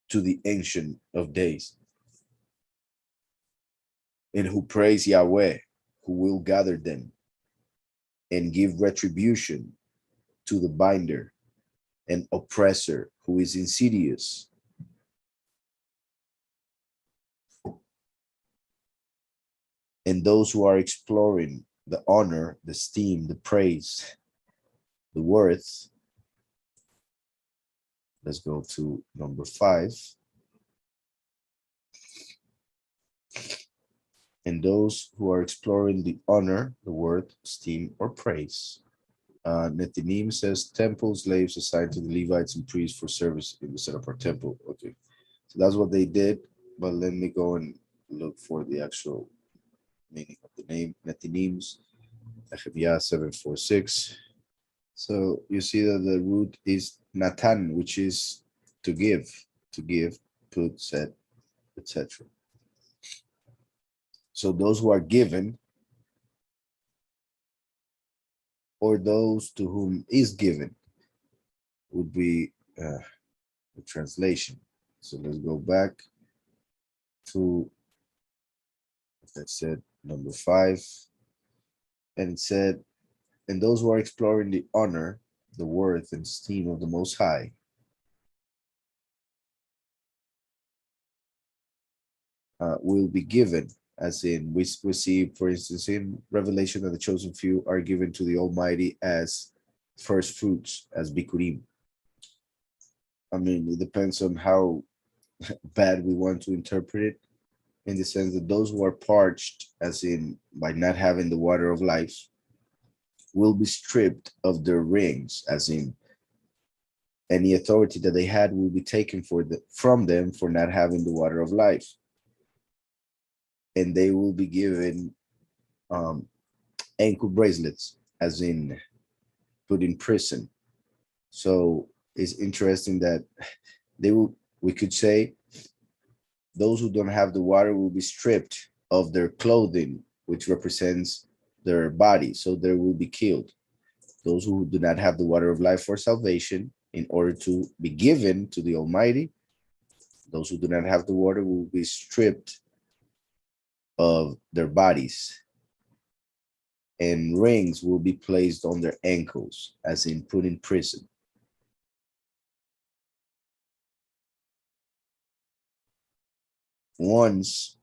to the Ancient of Days, and who praise Yahweh, who will gather them and give retribution to the binder and oppressor who is insidious. And those who are exploring the honor, the esteem, the praise, the worth. Let's go to number 5. And those who are exploring the honor, the worth, esteem, or praise. Nethinim says temple slaves assigned to the Levites and priests for service in the setup of temple. Okay, so that's what they did. But let me go and look for the actual meaning of the name. Nethinims, NejemYah 746. So you see that the root is Natan, which is to give, put, set, etc. So those who are given, or those to whom is given, would be the translation. So let's go back to, as I said, number 5. And it said, and those who are exploring the honor, the worth, and esteem of the Most High. will be given, as in we see, for instance, in Revelation, that the chosen few are given to the Almighty as first fruits, as bikurim. I mean, it depends on how bad we want to interpret it, in the sense that those who are parched, as in by not having the water of life, will be stripped of their rings, as in any authority that they had will be taken from them for not having the water of life, and they will be given um, ankle bracelets, as in put in prison. So it's interesting that we could say, those who don't have the water will be stripped of their clothing, which represents their body, so they will be killed. Those who do not have the water of life for salvation, in order to be given to the Almighty, those who do not have the water will be stripped of their bodies, and rings will be placed on their ankles, as in put in prison. Once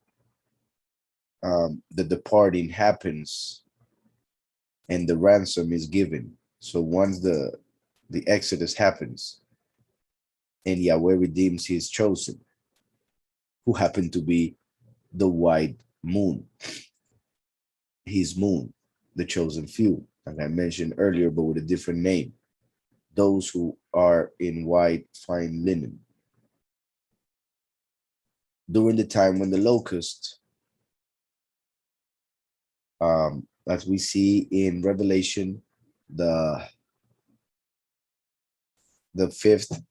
the departing happens and the ransom is given, so once the exodus happens and Yahweh redeems his chosen, who happen to be the white moon, his moon, the chosen few, as I mentioned earlier, but with a different name, those who are in white fine linen. During the time when the locust, as we see in Revelation, the fifth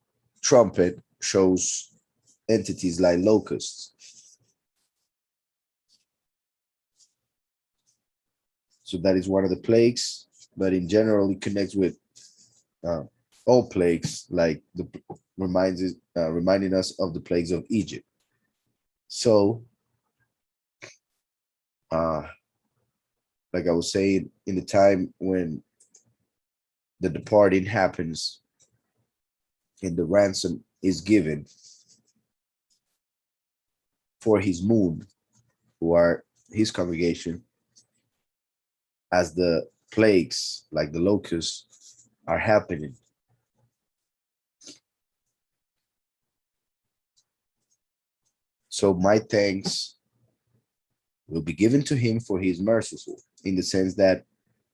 trumpet shows entities like locusts. So that is one of the plagues, but in general, it connects with uh, all plagues, like reminding us of the plagues of Egypt. So, like I was saying, in the time when the departing happens and the ransom is given for his moon, who are his congregation, as the plagues, like the locusts, are happening. So my thanks will be given to him, for he is merciful, in the sense that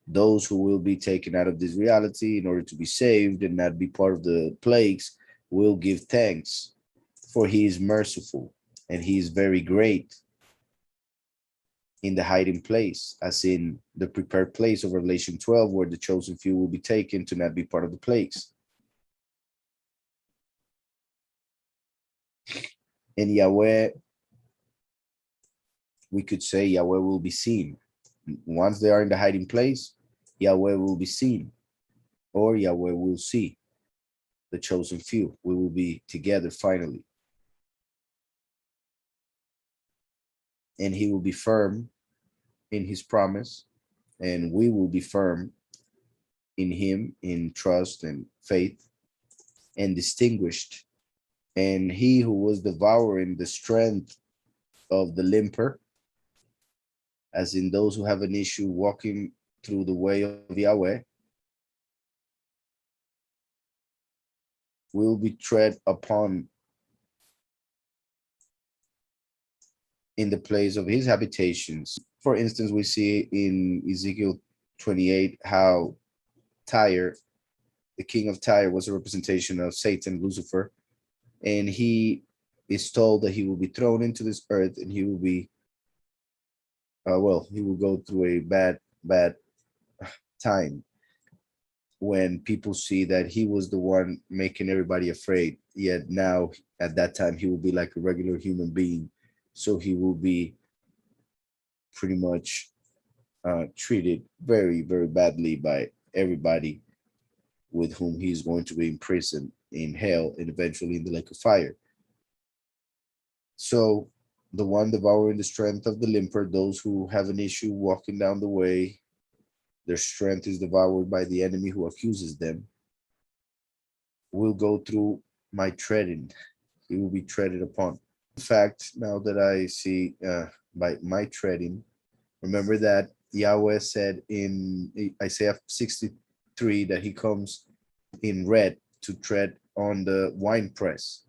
those who will be taken out of this reality in order to be saved and not be part of the plagues will give thanks, for he is merciful and he is very great in the hiding place, as in the prepared place of Revelation 12, where the chosen few will be taken to not be part of the plagues. And Yahweh, we could say Yahweh will be seen. Once they are in the hiding place, Yahweh will be seen, or Yahweh will see the chosen few. We will be together finally. And he will be firm in his promise, and we will be firm in him, in trust and faith, and distinguished. And he who was devouring the strength of the limper, as in those who have an issue walking through the way of Yahweh, will be tread upon in the place of his habitations. For instance, we see in Ezekiel 28 how Tyre, the king of Tyre, was a representation of Satan, Lucifer, and he is told that he will be thrown into this earth, and he will be, he will go through a bad time when people see that he was the one making everybody afraid. Yet now, at that time, he will be like a regular human being. So he will be pretty much treated very, very badly by everybody with whom he's going to be imprisoned in hell and eventually in the lake of fire. So the one devouring the strength of the limper, those who have an issue walking down the way, their strength is devoured by the enemy who accuses them, will go through my treading. He will be treaded upon. In fact, now that I see by my treading, remember that Yahweh said in Isaiah 63 that he comes in red to tread on the winepress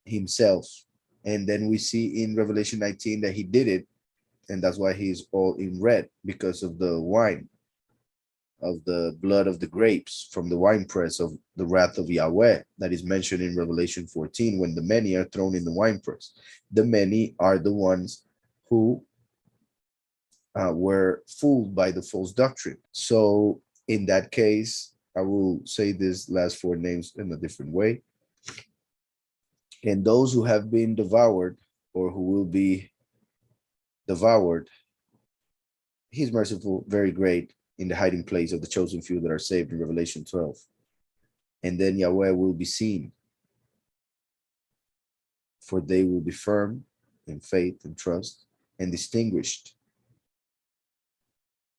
himself. And then we see in Revelation 19 that he did it, and that's why he's all in red, because of the wine, of the blood of the grapes from the winepress of the wrath of Yahweh that is mentioned in Revelation 14, when the many are thrown in the winepress. The many are the ones who were fooled by the false doctrine. So in that case, I will say this last four names in a different way. And those who have been devoured or who will be devoured, he's merciful, very great, in the hiding place of the chosen few that are saved in Revelation 12. And then Yahweh will be seen, for they will be firm in faith and trust and distinguished.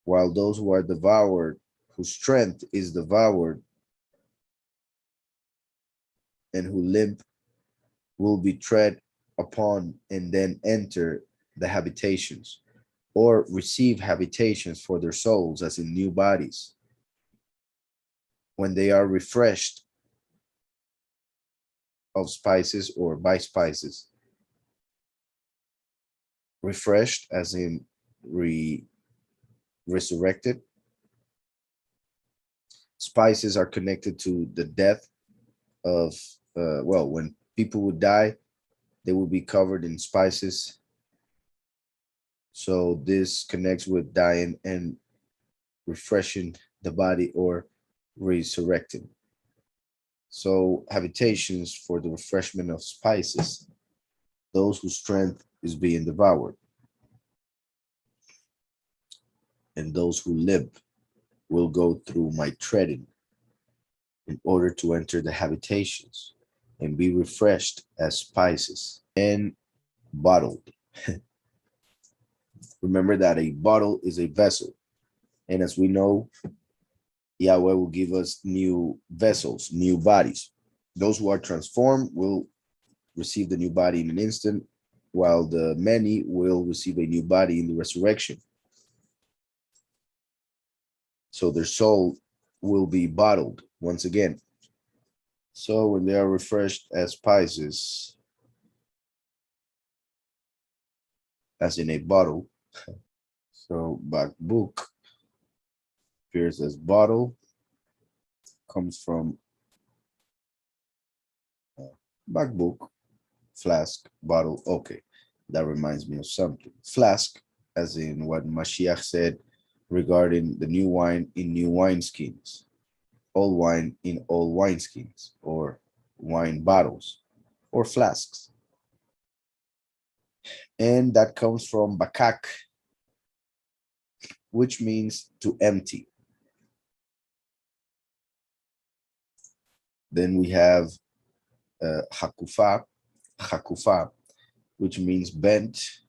While those who are devoured, whose strength is devoured, and who limp, will be tread upon and then enter the habitations, or receive habitations for their souls as in new bodies, when they are refreshed of spices or by spices. Refreshed as in resurrected. Spices are connected to the death of, well, when people would die, they would be covered in spices. So this connects with dying and refreshing the body or resurrecting. So habitations for the refreshment of spices, those whose strength is being devoured. And those who limp will go through my treading in order to enter the habitations and be refreshed as spices and bottled. Remember that a bottle is a vessel. And as we know, Yahweh will give us new vessels, new bodies. Those who are transformed will receive the new body in an instant, while the many will receive a new body in the resurrection. So their soul will be bottled once again. So when they are refreshed as spices, as in a bottle, so bakbuk appears as bottle, comes from bakbuk, flask, bottle. Okay, that reminds me of something. Flask, as in what Mashiach said regarding the new wine in new wineskins, old wine in old wineskins, or wine bottles, or flasks. And that comes from bakak, which means to empty. Then we have hakufa, which means bent.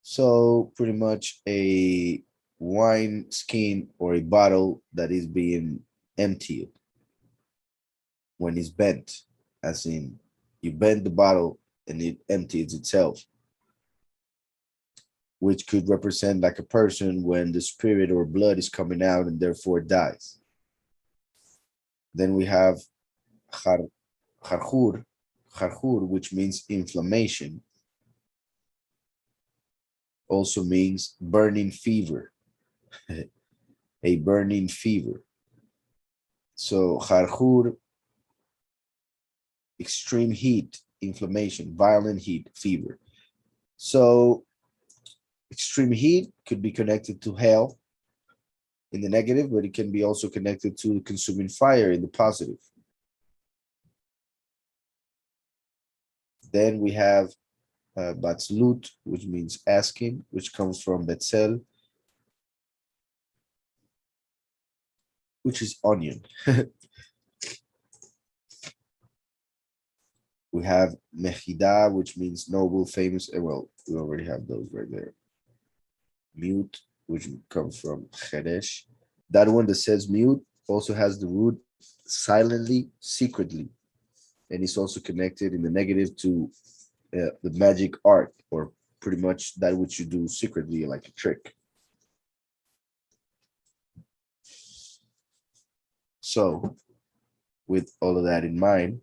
So pretty much a wine skin or a bottle that is being emptied when it's bent, as in you bend the bottle and it empties itself, which could represent like a person when the spirit or blood is coming out and therefore dies. Then we have harhur, which means inflammation, also means burning fever, a burning fever. So harhur, extreme heat, inflammation, violent heat, fever. So extreme heat could be connected to hell in the negative, but it can be also connected to consuming fire in the positive. Then we have batzlut, which means asking, which comes from betzel, which is onion. We have mechida, which means noble, famous. Well, we already have those right there. Mute, which comes from cheresh. That one that says mute also has the root silently, secretly, and it's also connected in the negative to the magic art, or pretty much that which you do secretly, like a trick. So, with all of that in mind,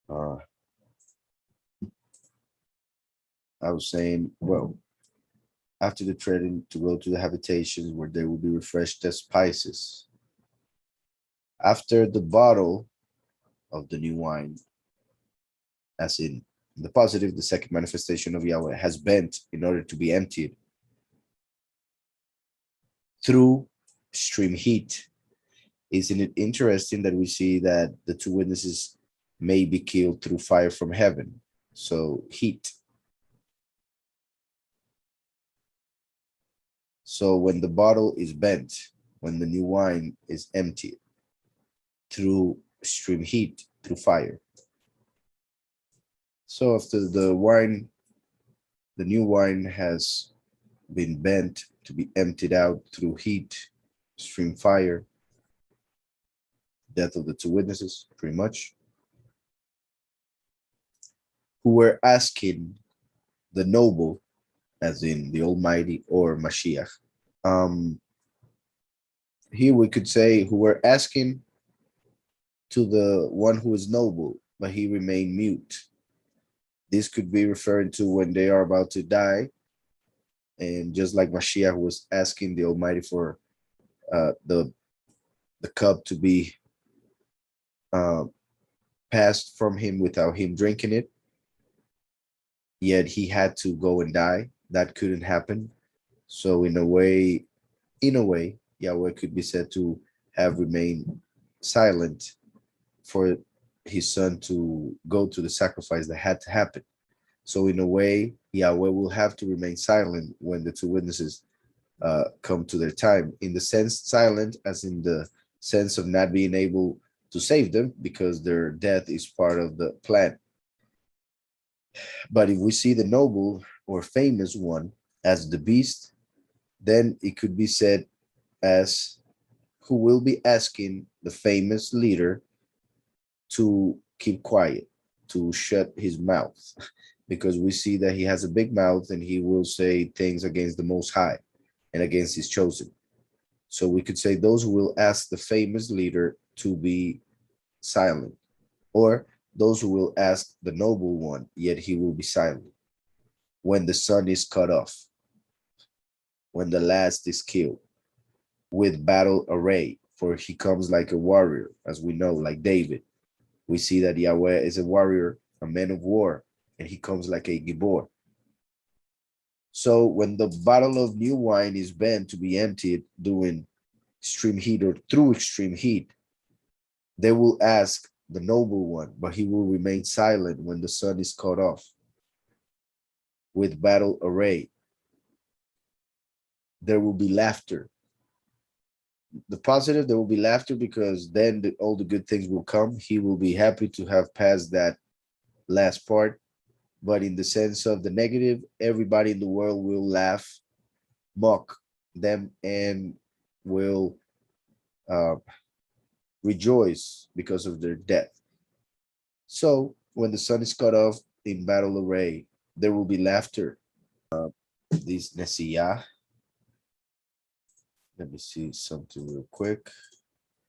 uh, I was saying, well, after the treading, to go to the habitations where they will be refreshed as spices. After the bottle of the new wine, as in the positive, the second manifestation of Yahweh has bent in order to be emptied through extreme heat. Isn't it interesting that we see that the two witnesses may be killed through fire from heaven? So heat. So when the bottle is bent, when the new wine is emptied through extreme heat, through fire. So after the new wine has been bent to be emptied out through heat, extreme fire, death of the two witnesses, pretty much, who were asking the noble, as in the Almighty or Mashiach. Um, Here we could say who were asking to the one who is noble, but he remained mute. This could be referring to when they are about to die, and just like Mashiach was asking the Almighty for the cup to be uh, passed from him without him drinking it, yet he had to go and die. That couldn't happen. So in a way, Yahweh could be said to have remained silent for his son to go to the sacrifice that had to happen. So in a way, Yahweh will have to remain silent when the two witnesses come to their time. In the sense, silent as in the sense of not being able to save them because their death is part of the plan. But if we see the noble or famous one as the beast, then it could be said as who will be asking the famous leader to keep quiet, to shut his mouth, because we see that he has a big mouth and he will say things against the Most High and against his chosen. So we could say those who will ask the famous leader to be silent, or those who will ask the noble one, yet he will be silent. When the sun is cut off, when the last is killed, with battle array, for he comes like a warrior, as we know, like David. We see that Yahweh is a warrior, a man of war, and he comes like a Gibor. So when the bottle of new wine is bent to be emptied during extreme heat or through extreme heat, they will ask the noble one, but he will remain silent when the sun is cut off. With battle array, there will be laughter. The positive, there will be laughter because then all the good things will come. He will be happy to have passed that last part. But in the sense of the negative, everybody in the world will laugh, mock them, and will uh, rejoice because of their death. So when the sun is cut off in battle array, there will be laughter. This NejemYah. Let me see something real quick.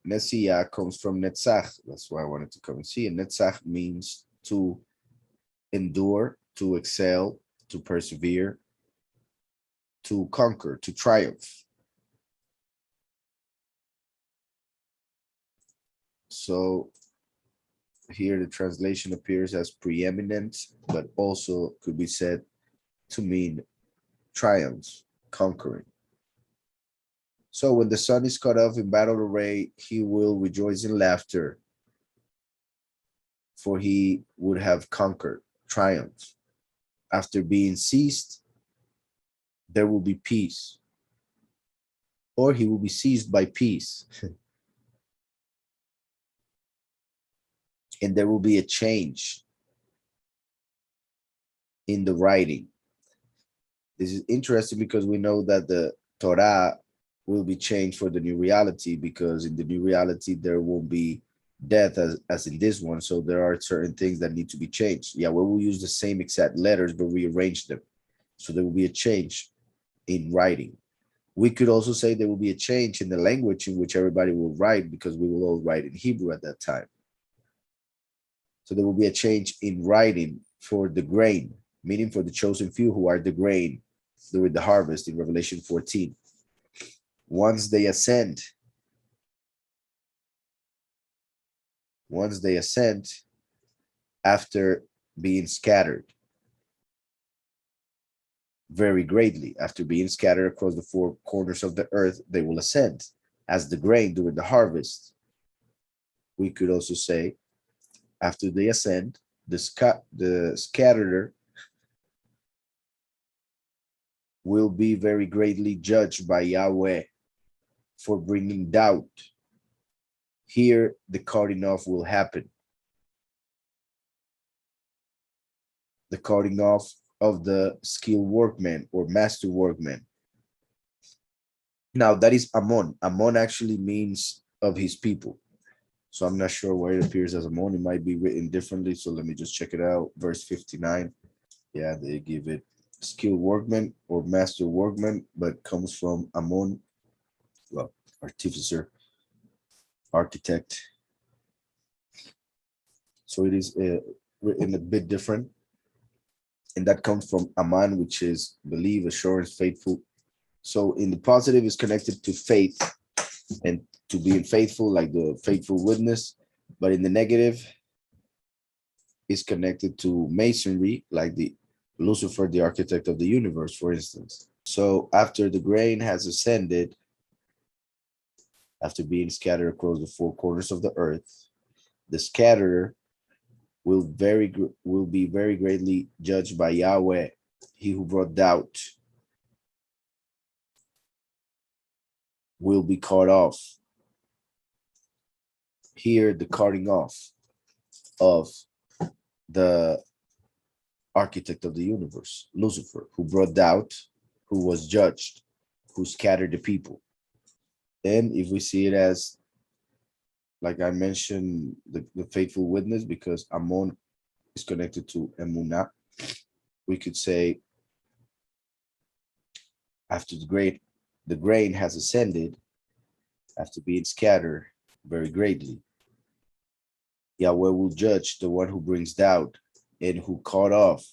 NejemYah comes from Netzach. That's why I wanted to come and see. And Netzach means to endure, to excel, to persevere, to conquer, to triumph. So here the translation appears as preeminent, but also could be said to mean triumphs, conquering. So when the sun is cut off in battle array, he will rejoice in laughter, for he would have conquered, triumphed. After being seized, there will be peace, or he will be seized by peace. And there will be a change in the writing. This is interesting because we know that Torah will be changed for the new reality, because in the new reality there won't be death as in this one. So there are certain things that need to be changed. Yeah, we will use the same exact letters but rearrange them. So there will be a change in writing. We could also say there will be a change in the language in which everybody will write, because we will all write in Hebrew at that time. So there will be a change in writing for the grain, meaning for the chosen few who are the grain during the harvest in Revelation 14. Once they ascend, after being scattered very greatly, after being scattered across the four corners of the earth, they will ascend as the grain during the harvest. We could also say, after they ascend, the scatterer will be very greatly judged by Yahweh for bringing doubt. Here, the cutting off will happen. The cutting off of the skilled workman or master workman. Now, that is Ammon. Ammon actually means of his people. So I'm not sure why it appears as Ammon. It might be written differently. So let me just check it out. Verse 59. Yeah, they give it skilled workman or master workman, but comes from Ammon, well, artificer, architect. So it is written a bit different. And that comes from Aman, which is believe, assurance, faithful. So in the positive is connected to faith and to being faithful, like the faithful witness. But in the negative is connected to masonry, like the Lucifer, the architect of the universe, for instance. So after the grain has ascended, after being scattered across the four corners of the earth, the scatterer will be very greatly judged by Yahweh, he who brought doubt will be cut off. Here, the cutting off of the architect of the universe, Lucifer, who brought doubt, who was judged, who scattered the people. And if we see it as, like I mentioned, the faithful witness, because Ammon is connected to Emunah, we could say after the grain has ascended, after being scattered very greatly, Yahweh will judge the one who brings doubt and who cut off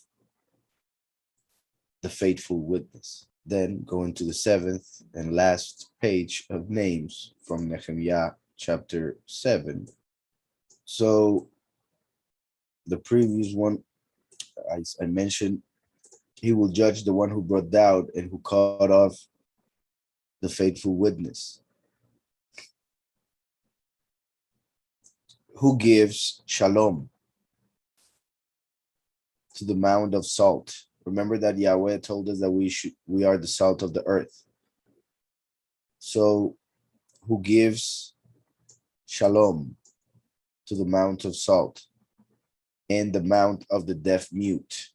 the faithful witness. Then going to the seventh and last page of names from NejemYah chapter 7. So the previous one, I mentioned, he will judge the one who brought doubt and who cut off the faithful witness. Who gives shalom to the mound of salt. Remember that Yahweh told us that we are the salt of the earth. So who gives shalom to the mount of salt and the mount of the deaf mute?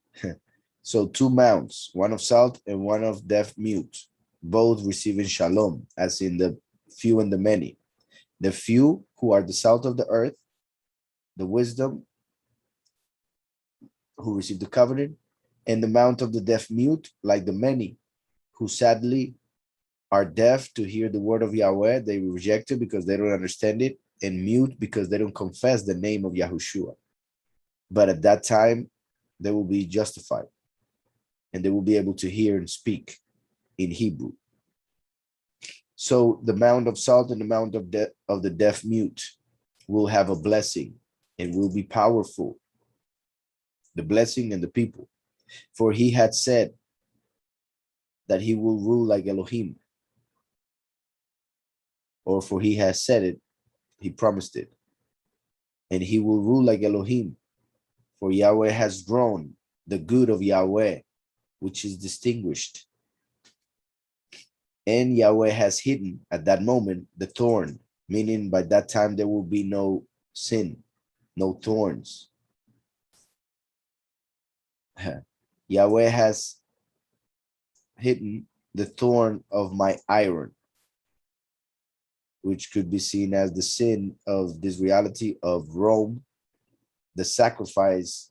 So two mounts, one of salt and one of deaf mute, both receiving shalom, as in the few and the many. The few who are the salt of the earth, the wisdom who receive the covenant, and the mount of the deaf mute, like the many who sadly are deaf to hear the word of Yahweh. They reject it because they don't understand it, and mute because they don't confess the name of Yahushua. But at that time, they will be justified and they will be able to hear and speak in Hebrew. So the mount of salt and the mount of the deaf mute will have a blessing and will be powerful. The blessing and the people. For he had said that he will rule like Elohim. Or for he has said it, he promised it. And he will rule like Elohim. For Yahweh has drawn the good of Yahweh, which is distinguished. And Yahweh has hidden at that moment the thorn, meaning by that time there will be no sin, no thorns. Yahweh has hidden the thorn of my iron, which could be seen as the sin of this reality of Rome, the sacrifice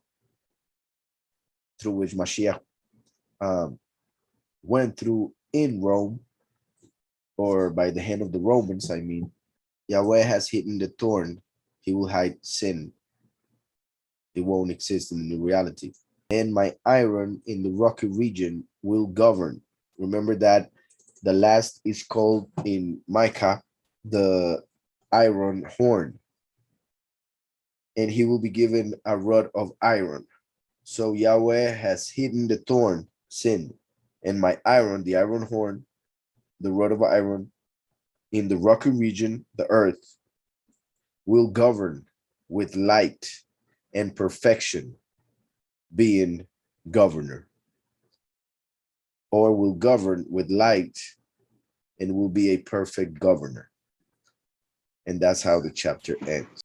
through which Mashiach went through in Rome, or by the hand of the Romans, I mean. Yahweh has hidden the thorn. He will hide sin. It won't exist in the reality. And my iron in the rocky region will govern. Remember that the last is called in Micah the iron horn. And he will be given a rod of iron. So Yahweh has hidden the thorn, sin, and my iron, the iron horn, the rod of iron, in the rocky region, the earth, will govern with light and perfection, being governor, or will govern with light and will be a perfect governor. And that's how the chapter ends.